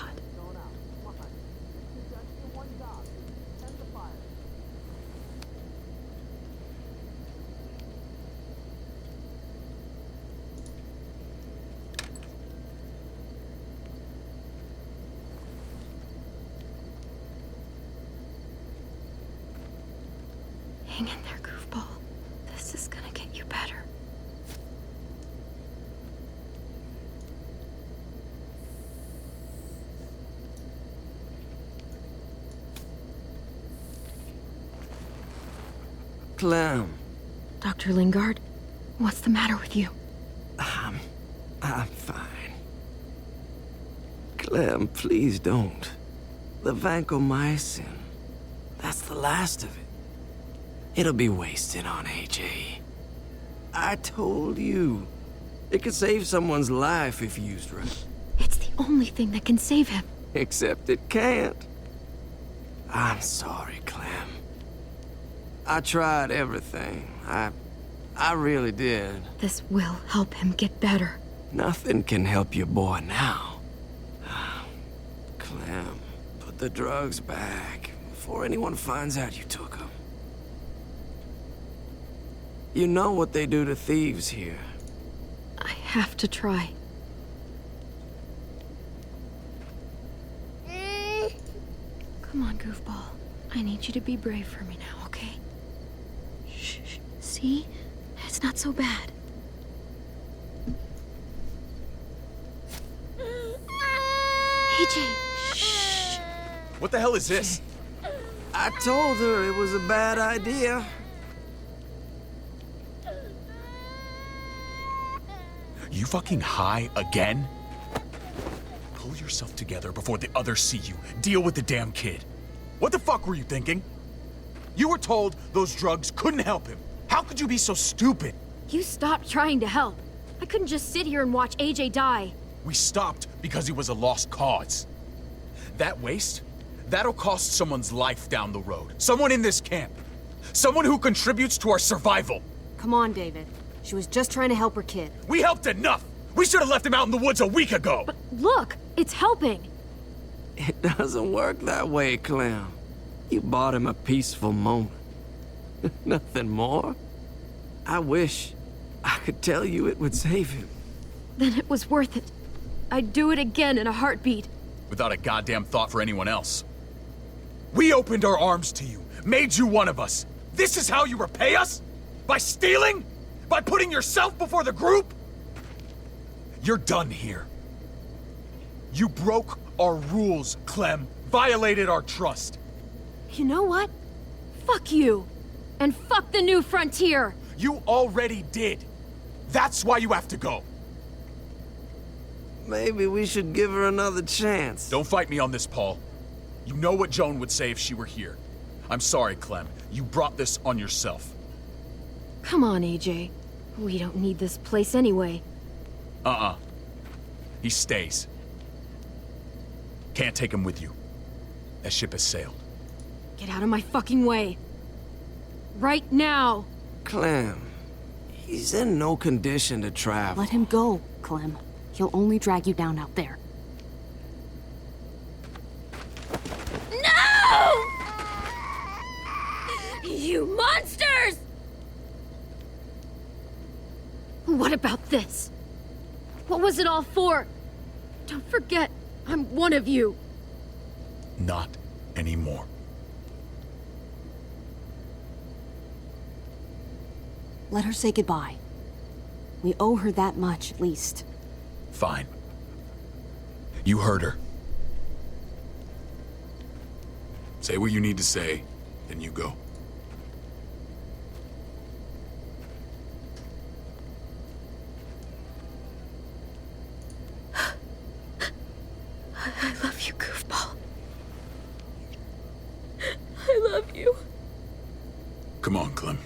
Hang in there, goofball. This is gonna get you better. Clem. Dr. Lingard, what's the matter with you? I'm fine. Clem, please don't. The vancomycin. That's the last of it. It'll be wasted on AJ. I told you. It could save someone's life if used right. It's the only thing that can save him. Except it can't. I'm sorry, Clem. I tried everything. I really did. This will help him get better. Nothing can help your boy now. Clem, put the drugs back before anyone finds out you took them. You know what they do to thieves here. I have to try. Come on, goofball. I need you to be brave for me now, okay? Shh. See? It's not so bad. AJ! Shh! What the hell is this? I told her it was a bad idea. You fucking high again? Pull yourself together before the others see you. Deal with the damn kid. What the fuck were you thinking? You were told those drugs couldn't help him. How could you be so stupid? You stopped trying to help. I couldn't just sit here and watch AJ die. We stopped because he was a lost cause. That waste, that'll cost someone's life down the road. Someone in this camp. Someone who contributes to our survival. Come on, David. She was just trying to help her kid. We helped enough! We should have left him out in the woods a week ago! But look, it's helping. It doesn't work that way, Clem. You bought him a peaceful moment. Nothing more. I wish I could tell you it would save him. Then it was worth it. I'd do it again in a heartbeat. Without a goddamn thought for anyone else. We opened our arms to you, made you one of us. This is how you repay us? By stealing? By putting yourself before the group? You're done here. You broke our rules, Clem. Violated our trust. You know what? Fuck you. And fuck the New Frontier. You already did. That's why you have to go. Maybe we should give her another chance. Don't fight me on this, Paul. You know what Joan would say if she were here. I'm sorry, Clem. You brought this on yourself. Come on, AJ. We don't need this place anyway. He stays. Can't take him with you. That ship has sailed. Get out of my fucking way. Right now. Clem, he's in no condition to travel. Let him go, Clem. He'll only drag you down out there. No! You monsters! What about this? What was it all for? Don't forget, I'm one of you. Not anymore. Let her say goodbye. We owe her that much, at least. Fine. You heard her. Say what you need to say, then you go. I love you, goofball. I love you. Come on, Clem.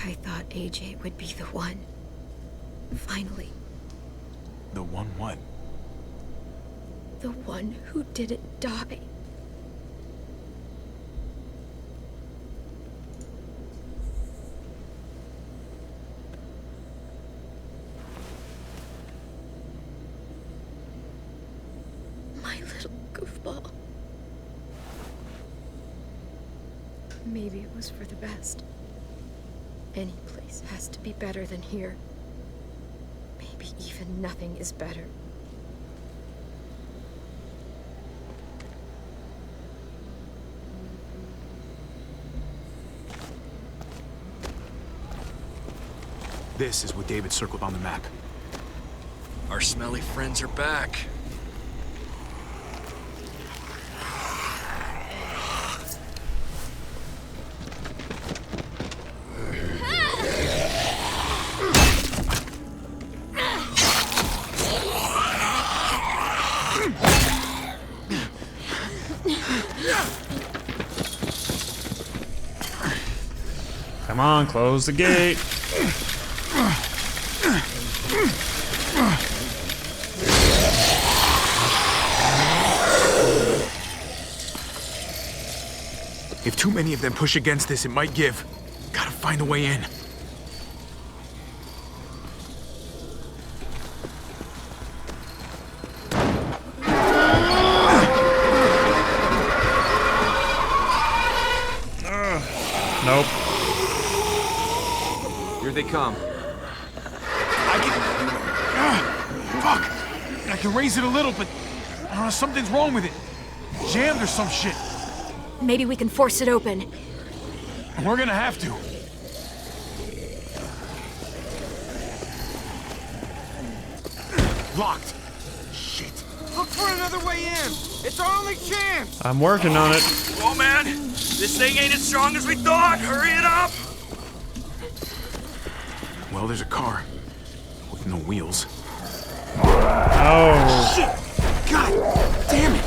I thought AJ would be the one. Finally. The one what? The one who didn't die. My little goofball. Maybe it was for the best. Any place has to be better than here. Maybe even nothing is better. This is what David circled on the map. Our smelly friends are back. Come on, close the gate. If too many of them push against this, it might give. Gotta find a way in. they come. Fuck! I can raise it a little, but something's wrong with it. Jammed or some shit. Maybe we can force it open. We're gonna have to. Locked. Shit. Look for another way in. It's our only chance. I'm working on it. Oh man, this thing ain't as strong as we thought. Hurry it up. Well, there's a car with no wheels. Oh. Shit! God damn it!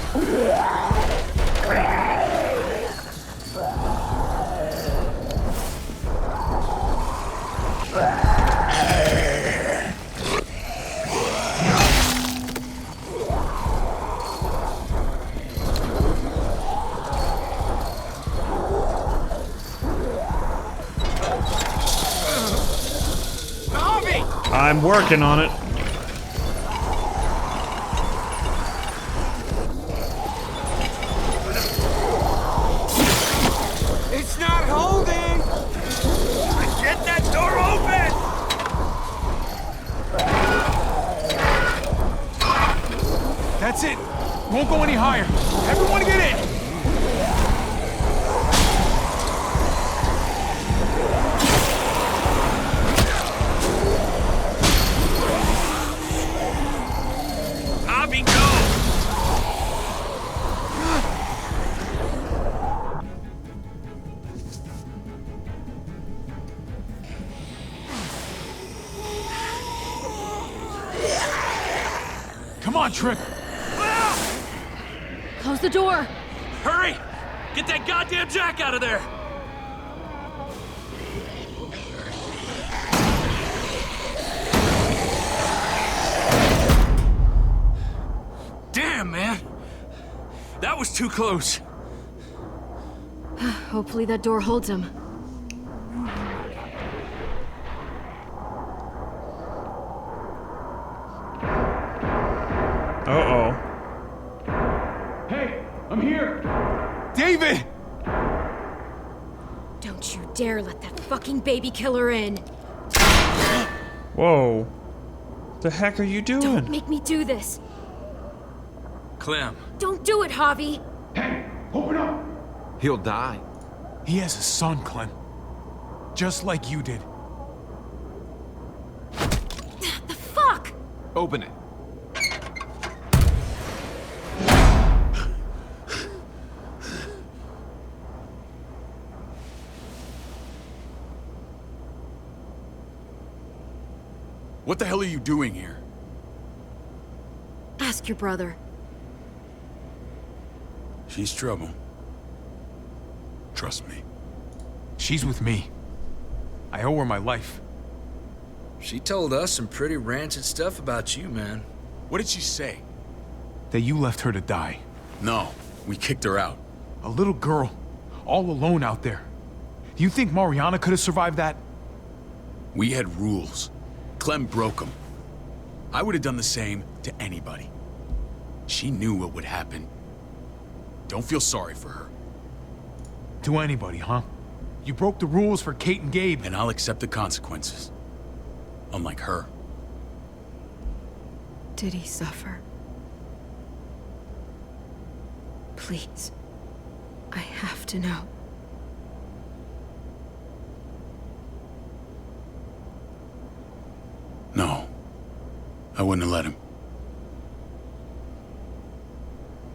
I'm working on it. It's not holding. Get that door open. That's it. Won't go any higher. Everyone get in. Javi, go. Come on, Tripp. Close the door. Hurry! Get that goddamn jack out of there. Damn, man. That was too close. Hopefully that door holds him. Uh-oh. Hey, I'm here. David! Don't you dare let that fucking baby killer in. Whoa. The heck are you doing? Don't make me do this. Clem. Don't do it, Javi. Hey, open up! He'll die. He has a son, Clem. Just like you did. The fuck? Open it. What the hell are you doing here? Ask your brother. She's trouble. Trust me. She's with me. I owe her my life. She told us some pretty rancid stuff about you, man. What did she say? That you left her to die. No, we kicked her out. A little girl, all alone out there. Do you think Mariana could have survived that? We had rules. Clem broke them. I would have done the same to anybody. She knew what would happen. Don't feel sorry for her. To anybody, huh? You broke the rules for Kate and Gabe. And I'll accept the consequences. Unlike her. Did he suffer? Please. I have to know. No. I wouldn't have let him.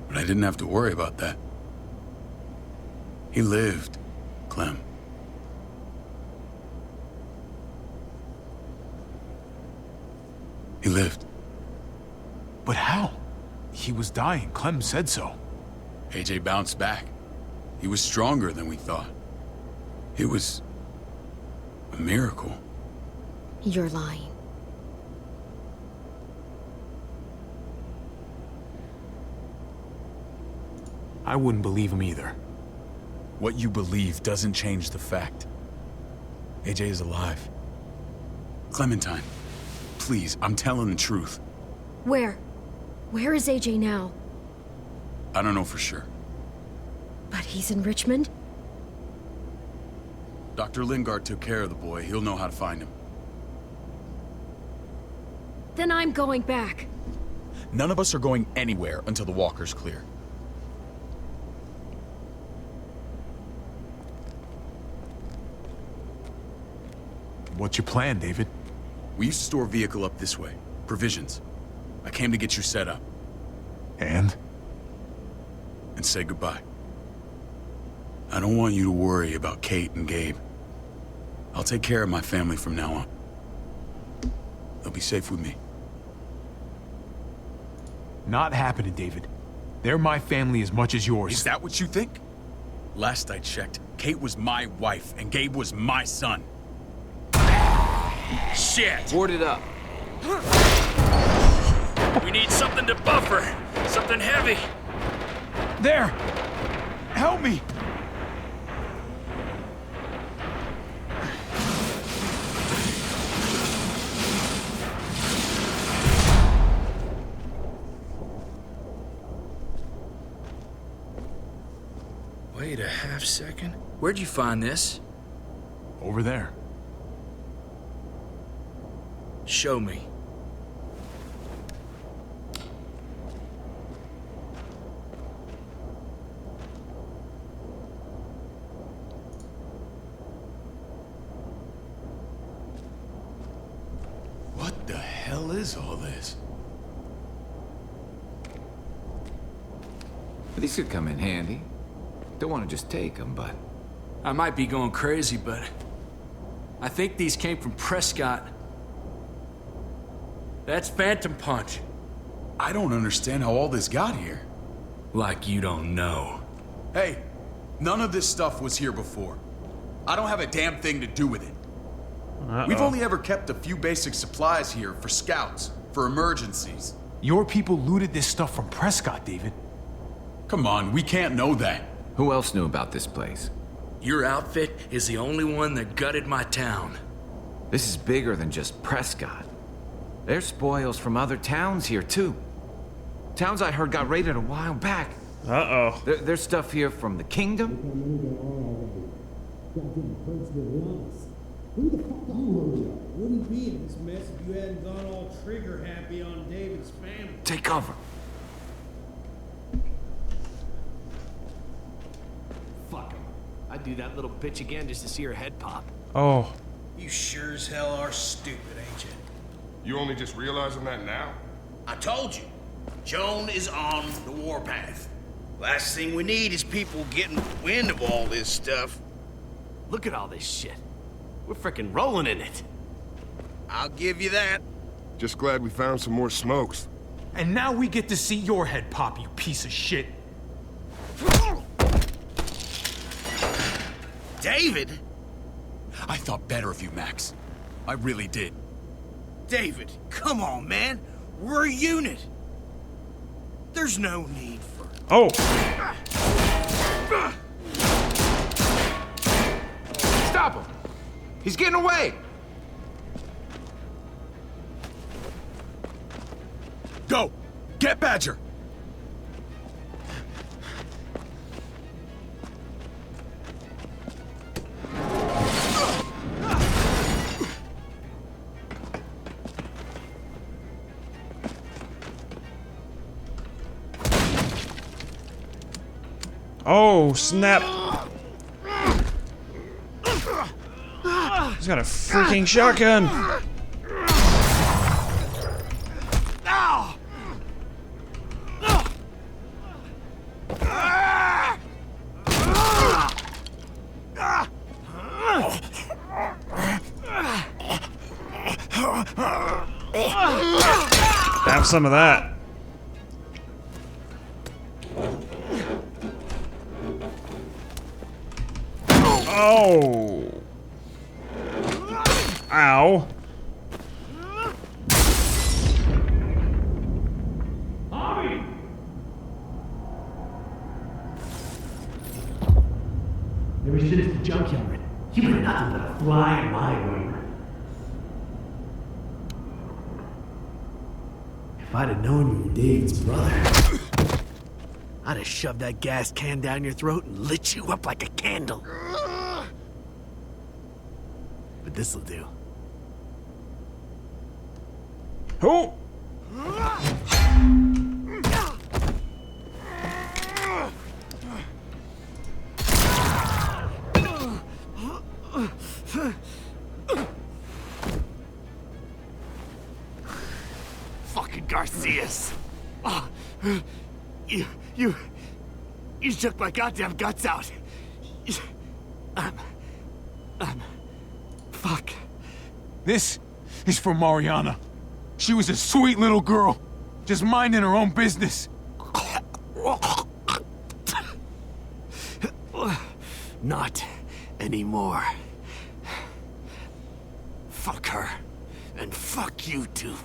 But I didn't have to worry about that. He lived, Clem. He lived. But how? He was dying. Clem said so. AJ bounced back. He was stronger than we thought. It was a miracle. You're lying. I wouldn't believe him either. What you believe doesn't change the fact. AJ is alive. Clementine, please, I'm telling the truth. Where? Where is AJ now? I don't know for sure. But he's in Richmond? Dr. Lingard took care of the boy. He'll know how to find him. Then I'm going back. None of us are going anywhere until the walker's clear. What's your plan, David? We used to store a vehicle up this way. Provisions. I came to get you set up. And say goodbye. I don't want you to worry about Kate and Gabe. I'll take care of my family from now on. They'll be safe with me. Not happening, David. They're my family as much as yours. Is that what you think? Last I checked, Kate was my wife and Gabe was my son. Shit! Board it up. We need something to buffer. Something heavy. There! Help me! Wait a half second. Where'd you find this? Over there. Show me. What the hell is all this? These could come in handy. Don't want to just take them, but... I might be going crazy, but I think these came from Prescott. That's Phantom Punch. I don't understand how all this got here. Like you don't know. Hey, none of this stuff was here before. I don't have a damn thing to do with it. We've only ever kept a few basic supplies here for scouts, for emergencies. Your people looted this stuff from Prescott, David. Come on, we can't know that. Who else knew about this place? Your outfit is the only one that gutted my town. This is bigger than just Prescott. There's spoils from other towns here, too. Towns I heard got raided a while back. Uh-oh. There's stuff here from the kingdom. Who the fuck you wouldn't be in this mess if you hadn't gone all trigger happy on David's family. Take cover. Fuck him. I'd do that little bitch again just to see her head pop. Oh. You sure as hell are stupid, ain't you? You only just realizing that now? I told you. Joan is on the warpath. Last thing we need is people getting wind of all this stuff. Look at all this shit. We're frickin' rolling in it. I'll give you that. Just glad we found some more smokes. And now we get to see your head pop, you piece of shit. David? I thought better of you, Max. I really did. David, come on, man. We're a unit. There's no need for... Oh! Stop him! He's getting away! Go! Get Badger! Oh, snap. He's got a freaking shotgun. Have some of that. Oh! Ow. Maybe shit is the junkyard. You were nothing but a fly in my wing. If I'd have known you were David's brother, I'd have shoved that gas can down your throat and lit you up like a candle. But this'll do. Oh! Fucking Garcias. Oh, you took my goddamn guts out. Fuck. This is for Mariana. She was a sweet little girl, just minding her own business. Not anymore. Fuck her. And fuck you too.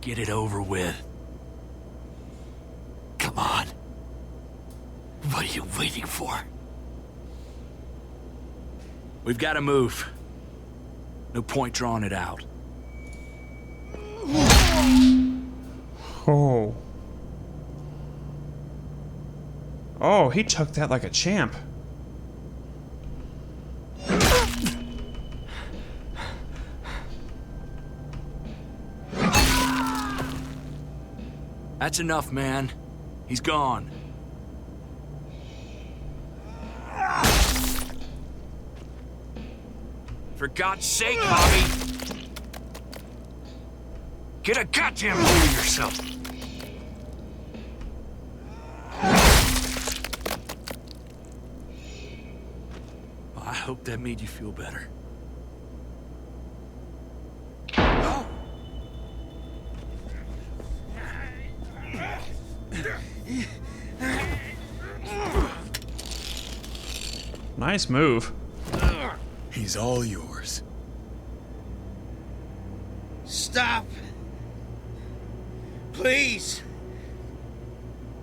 Get it over with. Come on. What are you waiting for? We've got to move. No point drawing it out. Oh. Oh, he took that like a champ. That's enough, man. He's gone. For God's sake, Bobby! Get a goddamn hold of yourself! I hope that made you feel better. Nice move. He's all yours. Stop. Please.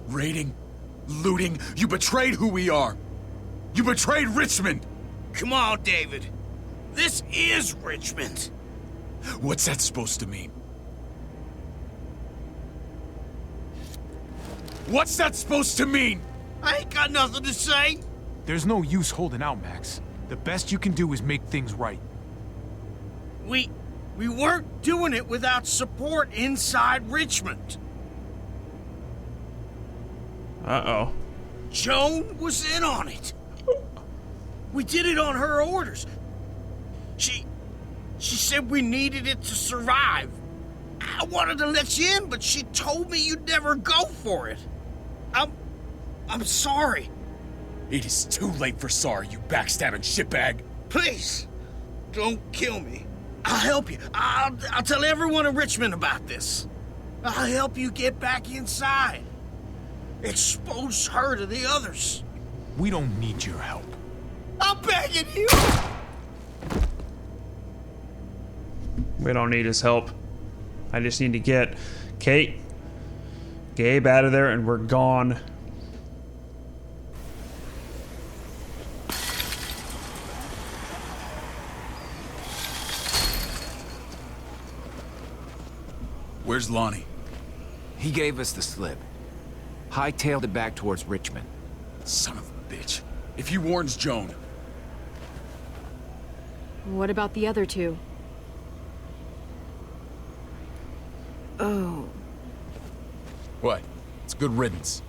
Raiding, looting, you betrayed who we are. You betrayed Richmond. Come on, David. This is Richmond. What's that supposed to mean? What's that supposed to mean? I ain't got nothing to say. There's no use holding out, Max. The best you can do is make things right. We weren't doing it without support inside Richmond. Uh-oh. Joan was in on it. We did it on her orders. She said we needed it to survive. I wanted to let you in, but she told me you'd never go for it. I'm sorry. It is too late for sorry, you backstabbing shitbag. Please, don't kill me. I'll help you. I'll tell everyone in Richmond about this. I'll help you get back inside. Expose her to the others. We don't need your help. I'm begging you. We don't need his help. I just need to get Kate, Gabe out of there, and we're gone. Where's Lonnie? He gave us the slip. Hightailed it back towards Richmond. Son of a bitch. If he warns Joan... What about the other two? Oh. What? It's good riddance.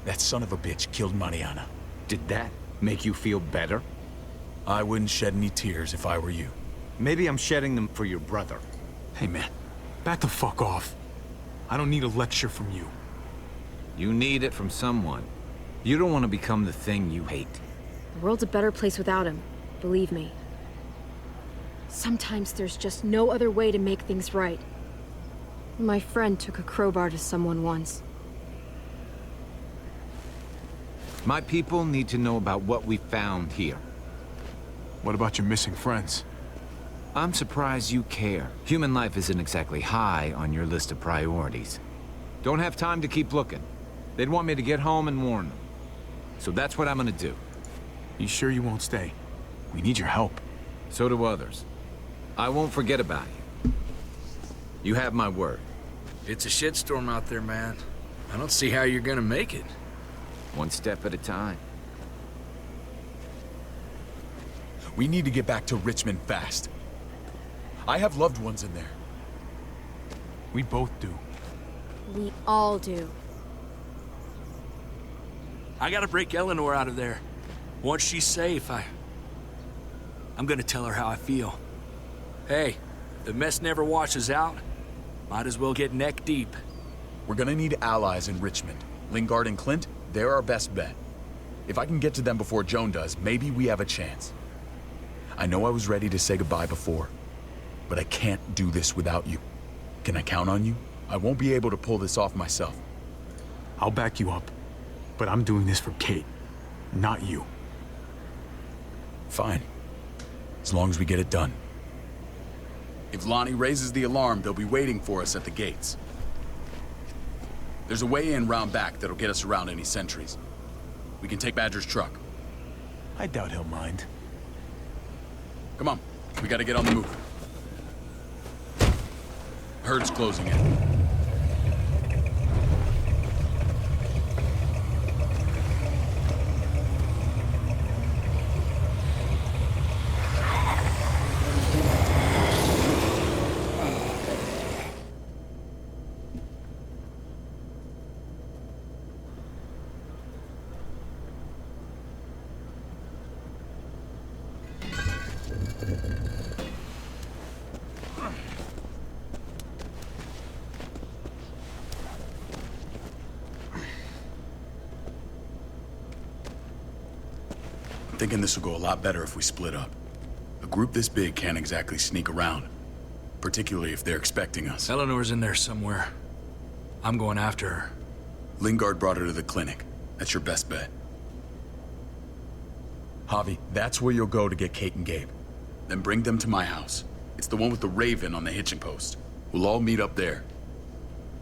That son of a bitch killed Mariana. Did that make you feel better? I wouldn't shed any tears if I were you. Maybe I'm shedding them for your brother. Hey man, back the fuck off. I don't need a lecture from you. You need it from someone. You don't want to become the thing you hate. The world's a better place without him, believe me. Sometimes there's just no other way to make things right. My friend took a crowbar to someone once. My people need to know about what we found here. What about your missing friends? I'm surprised you care. Human life isn't exactly high on your list of priorities. Don't have time to keep looking. They'd want me to get home and warn them. So that's what I'm gonna do. You sure you won't stay? We need your help. So do others. I won't forget about you. You have my word. It's a shitstorm out there, man. I don't see how you're gonna make it. One step at a time. We need to get back to Richmond fast. I have loved ones in there. We both do. We all do. I gotta break Eleanor out of there. Once she's safe, I'm gonna tell her how I feel. Hey, if the mess never washes out, might as well get neck deep. We're gonna need allies in Richmond. Lingard and Clint, they're our best bet. If I can get to them before Joan does, maybe we have a chance. I know I was ready to say goodbye before, but I can't do this without you. Can I count on you? I won't be able to pull this off myself. I'll back you up, but I'm doing this for Kate, not you. Fine. As long as we get it done. If Lonnie raises the alarm, they'll be waiting for us at the gates. There's a way in round back that'll get us around any sentries. We can take Badger's truck. I doubt he'll mind. Come on, we gotta get on the move. Herd's closing in. Thinking this will go a lot better if we split up. A group this big can't exactly sneak around, particularly if they're expecting us. Eleanor's in there somewhere. I'm going after her. Lingard brought her to the clinic. That's your best bet. Javi, that's where you'll go to get Kate and Gabe. Then bring them to my house. It's the one with the Raven on the hitching post. We'll all meet up there.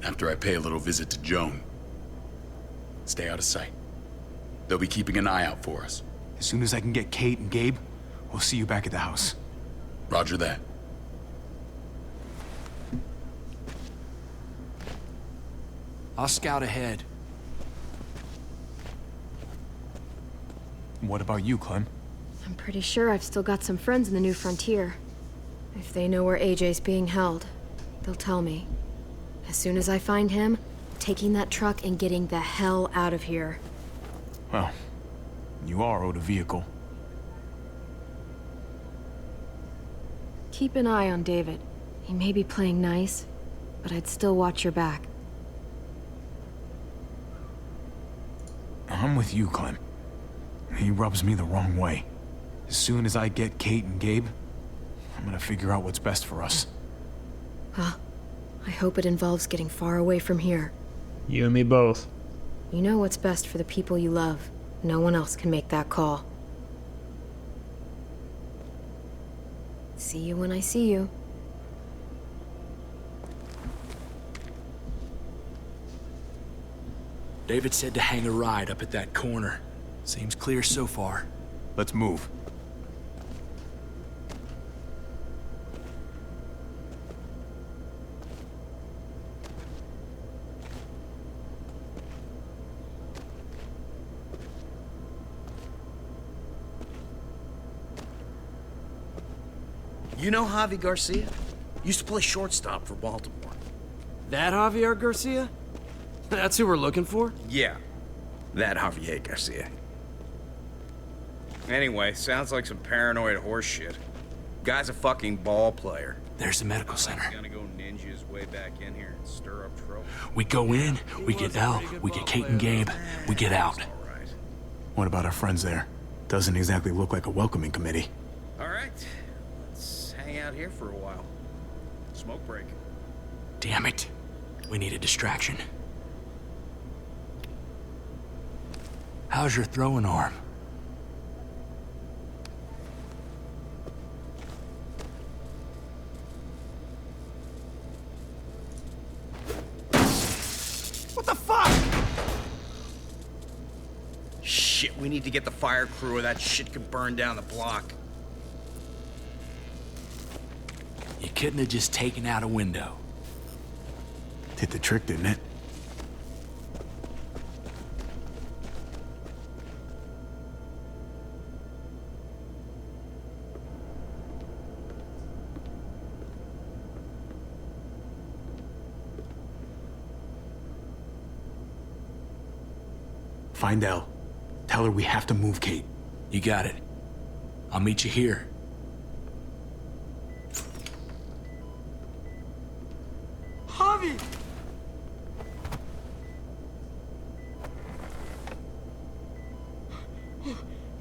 After I pay a little visit to Joan. Stay out of sight. They'll be keeping an eye out for us. As soon as I can get Kate and Gabe, we'll see you back at the house. Roger that. I'll scout ahead. What about you, Clem? I'm pretty sure I've still got some friends in the New Frontier. If they know where AJ's being held, they'll tell me. As soon as I find him, taking that truck and getting the hell out of here. Well, you are owed a vehicle. Keep an eye on David. He may be playing nice, but I'd still watch your back. I'm with you, Clem. He rubs me the wrong way. As soon as I get Kate and Gabe, I'm gonna figure out what's best for us. Well, I hope it involves getting far away from here. You and me both. You know what's best for the people you love. No one else can make that call. See you when I see you. David said to hang a ride up at that corner. Seems clear so far. Let's move. You know Javi Garcia? Used to play shortstop for Baltimore. That Javier Garcia? That's who we're looking for? Yeah, that Javier Garcia. Anyway, sounds like some paranoid horse shit. Guy's a fucking ball player. There's the medical center. He's gonna go ninja his way back in here and stir up trouble. We go in, we get Elle, we get Kate and Gabe, we get out. What about our friends there? Doesn't exactly look like a welcoming committee. All right, let's hang out here for a while. Smoke break. Damn it. We need a distraction. How's your throwing arm? What the fuck? Shit, we need to get the fire crew or that shit could burn down the block. You couldn't have just taken out a window. Did the trick, didn't it? Find Elle. Tell her we have to move, Kate. You got it. I'll meet you here. Javi!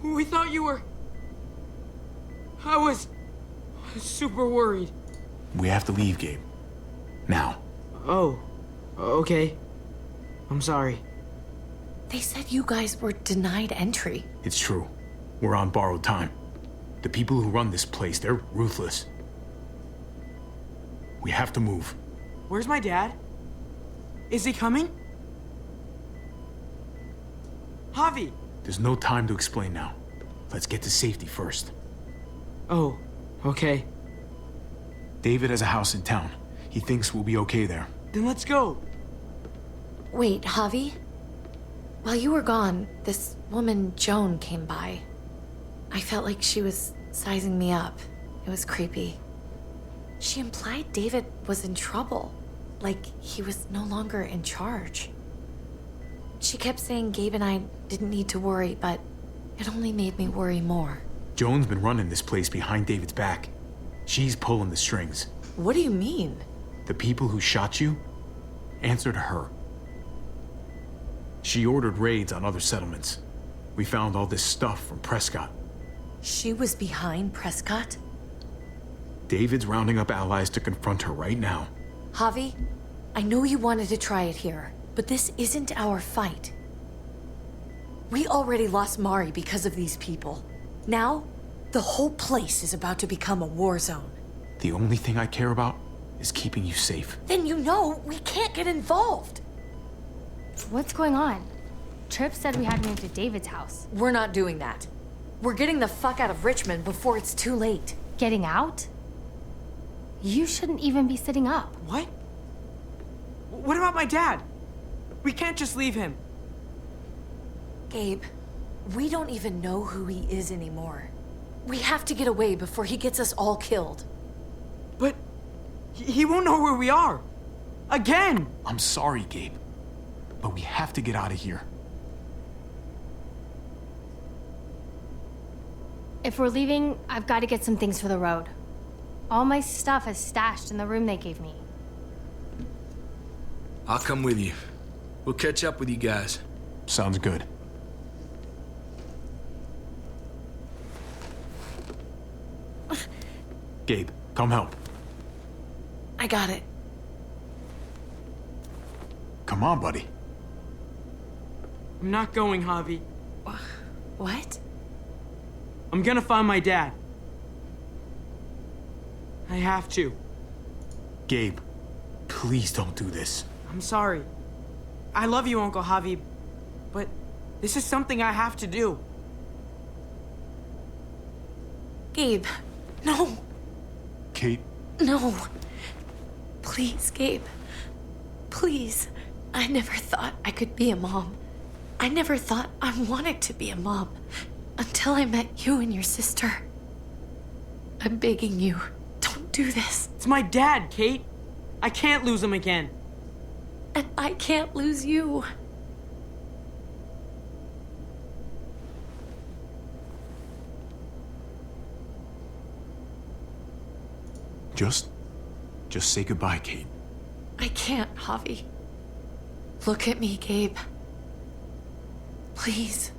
We thought you were... I was super worried. We have to leave, Gabe. Now. Oh, okay. I'm sorry. They said you guys were denied entry. It's true. We're on borrowed time. The people who run this place, they're ruthless. We have to move. Where's my dad? Is he coming? Javi! There's no time to explain now. Let's get to safety first. Oh, okay. David has a house in town. He thinks we'll be okay there. Then let's go. Wait, Javi? While you were gone, this woman, Joan, came by. I felt like she was sizing me up. It was creepy. She implied David was in trouble, like he was no longer in charge. She kept saying Gabe and I didn't need to worry, but it only made me worry more. Joan's been running this place behind David's back. She's pulling the strings. What do you mean? The people who shot you answer to her. She ordered raids on other settlements. We found all this stuff from Prescott. She was behind Prescott? David's rounding up allies to confront her right now. Javi, I know you wanted to try it here, but this isn't our fight. We already lost Mari because of these people. Now, the whole place is about to become a war zone. The only thing I care about is keeping you safe. Then you know we can't get involved. What's going on? Tripp said we had to move to David's house. We're not doing that. We're getting the fuck out of Richmond before it's too late. Getting out? You shouldn't even be sitting up. What? What about my dad? We can't just leave him. Gabe, we don't even know who he is anymore. We have to get away before he gets us all killed. But he won't know where we are. Again! I'm sorry, Gabe, but we have to get out of here. If we're leaving, I've got to get some things for the road. All my stuff is stashed in the room they gave me. I'll come with you. We'll catch up with you guys. Sounds good. Gabe, come help. I got it. Come on, buddy. I'm not going, Javi. What? I'm gonna find my dad. I have to. Gabe, please don't do this. I'm sorry. I love you, Uncle Javi, but this is something I have to do. Gabe, no. Kate. No. Please, Gabe. Please. I never thought I could be a mom. I never thought I wanted to be a mom until I met you and your sister. I'm begging you, don't do this. It's my dad, Kate. I can't lose him again. And I can't lose you. Just say goodbye, Kate. I can't, Javi. Look at me, Gabe. Please.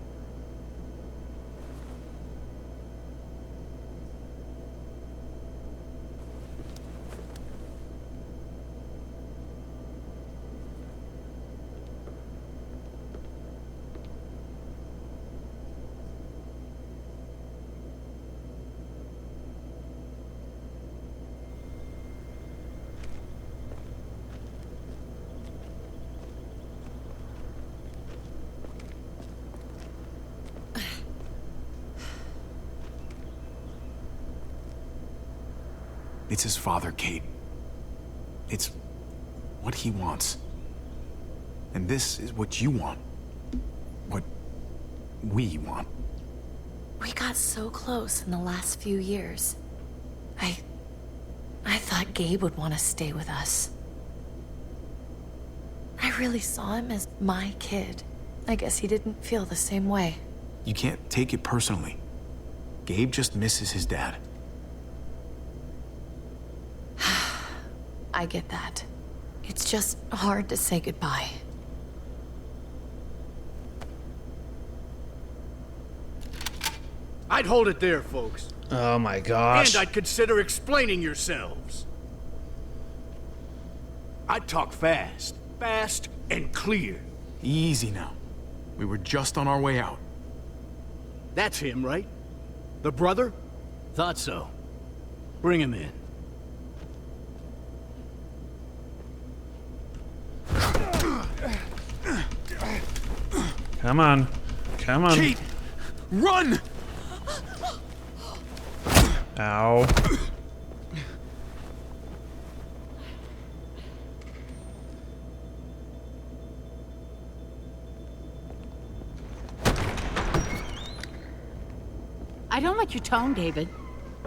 It's his father, Kate. It's what he wants. And this is what you want. What we want. We got so close in the last few years. I thought Gabe would want to stay with us. I really saw him as my kid, I guess he didn't feel the same way. You can't take it personally. Gabe just misses his dad. I get that. It's just hard to say goodbye. I'd hold it there, folks. Oh my gosh. And I'd consider explaining yourselves. I'd talk fast. Fast and clear. Easy now. We were just on our way out. That's him, right? The brother? Thought so. Bring him in. Come on. Come on. Kate! Run! Ow. I don't like your tone, David.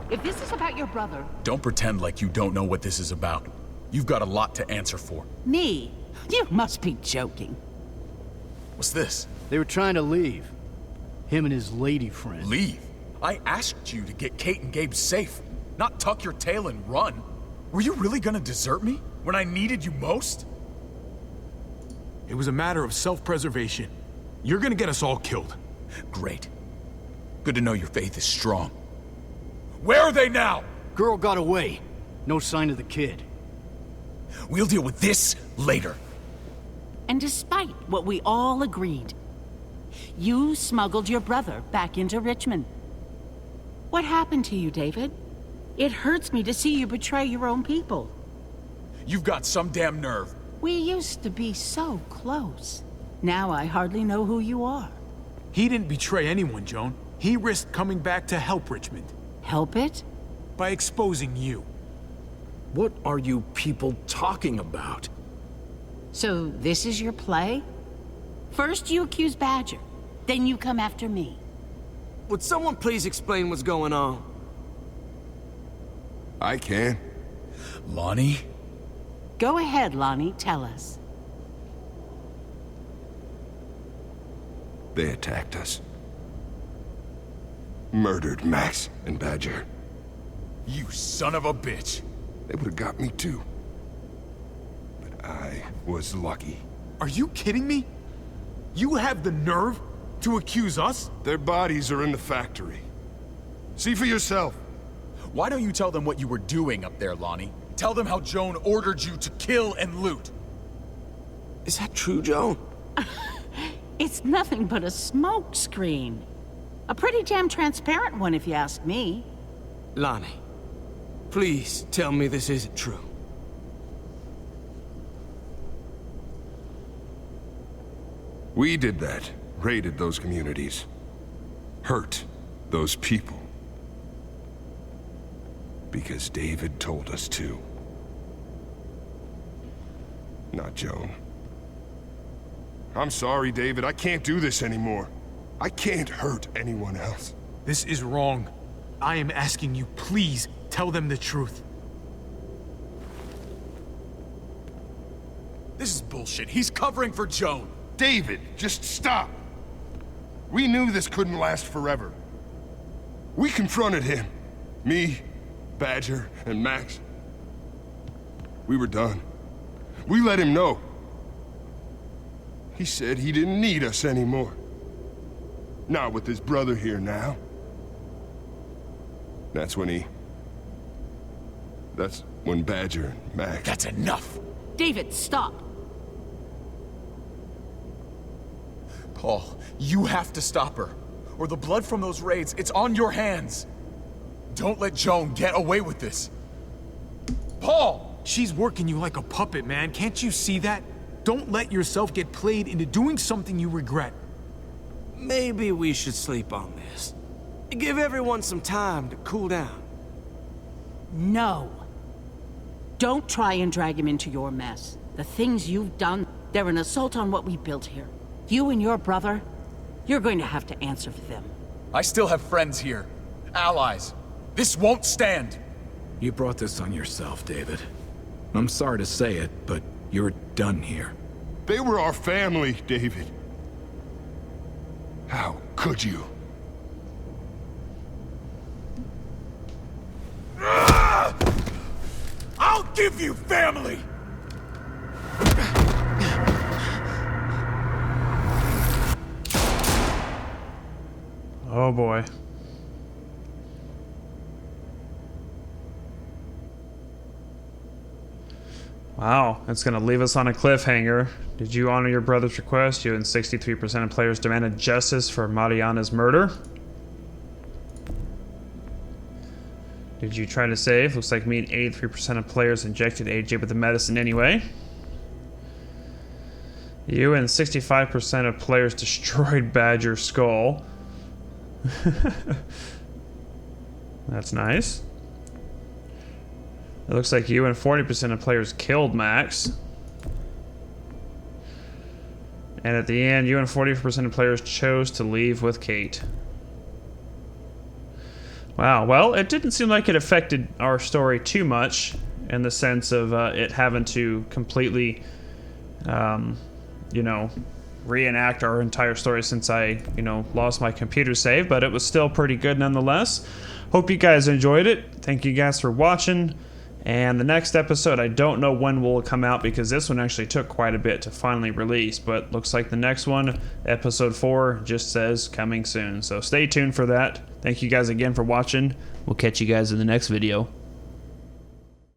If this is about your brother... Don't pretend like you don't know what this is about. You've got a lot to answer for. Me? You must be joking. What's this? They were trying to leave. Him and his lady friend. Leave? I asked you to get Kate and Gabe safe, not tuck your tail and run. Were you really gonna desert me when I needed you most? It was a matter of self-preservation. You're gonna get us all killed. Great. Good to know your faith is strong. Where are they now? Girl got away. No sign of the kid. We'll deal with this later. And despite what we all agreed, you smuggled your brother back into Richmond. What happened to you, David? It hurts me to see you betray your own people. You've got some damn nerve. We used to be so close. Now I hardly know who you are. He didn't betray anyone, Joan. He risked coming back to help Richmond. Help it? By exposing you. What are you people talking about? So this is your play? First you accuse Badger, then you come after me. Would someone please explain what's going on? I can. Lonnie? Go ahead, Lonnie, tell us. They attacked us. Murdered Max and Badger. You son of a bitch. They would have got me too. But I was lucky. Are you kidding me? You have the nerve to accuse us? Their bodies are in the factory. See for yourself. Why don't you tell them what you were doing up there, Lonnie? Tell them how Joan ordered you to kill and loot. Is that true, Joan? It's nothing but a smoke screen. A pretty damn transparent one, if you ask me. Lonnie, please tell me this isn't true. We did that. Raided those communities. Hurt those people. Because David told us to. Not Joan. I'm sorry, David. I can't do this anymore. I can't hurt anyone else. This is wrong. I am asking you, please tell them the truth. This is bullshit. He's covering for Joan. David, just stop. We knew this couldn't last forever. We confronted him. Me, Badger, and Max. We were done. We let him know. He said he didn't need us anymore. Not with his brother here now. That's when Badger and Max... That's enough! David, stop! Paul, you have to stop her. Or the blood from those raids, it's on your hands. Don't let Joan get away with this. Paul! She's working you like a puppet, man. Can't you see that? Don't let yourself get played into doing something you regret. Maybe we should sleep on this. Give everyone some time to cool down. No. Don't try and drag him into your mess. The things you've done, they're an assault on what we built here. You and your brother, you're going to have to answer for them. I still have friends here. Allies. This won't stand. You brought this on yourself, David. I'm sorry to say it, but you're done here. They were our family, David. How could you? I'll give you family! Oh boy. Wow, it's going to leave us on a cliffhanger. Did you honor your brother's request? You and 63% of players demanded justice for Mariana's murder. Did you try to save? Looks like me and 83% of players injected AJ with the medicine anyway. You and 65% of players destroyed Badger's skull. That's nice. It looks like you and 40% of players killed Max. And at the end, you and 40% of players chose to leave with Kate. Wow, well, it didn't seem like it affected our story too much in the sense of it having to completely, you know, reenact our entire story since I, you know, lost my computer save, but it was still pretty good nonetheless. Hope you guys enjoyed it. Thank you guys for watching. And the next episode, I don't know when will come out because this one actually took quite a bit to finally release, but looks like the next one, episode 4, just says coming soon. So stay tuned for that. Thank you guys again for watching. We'll catch you guys in the next video.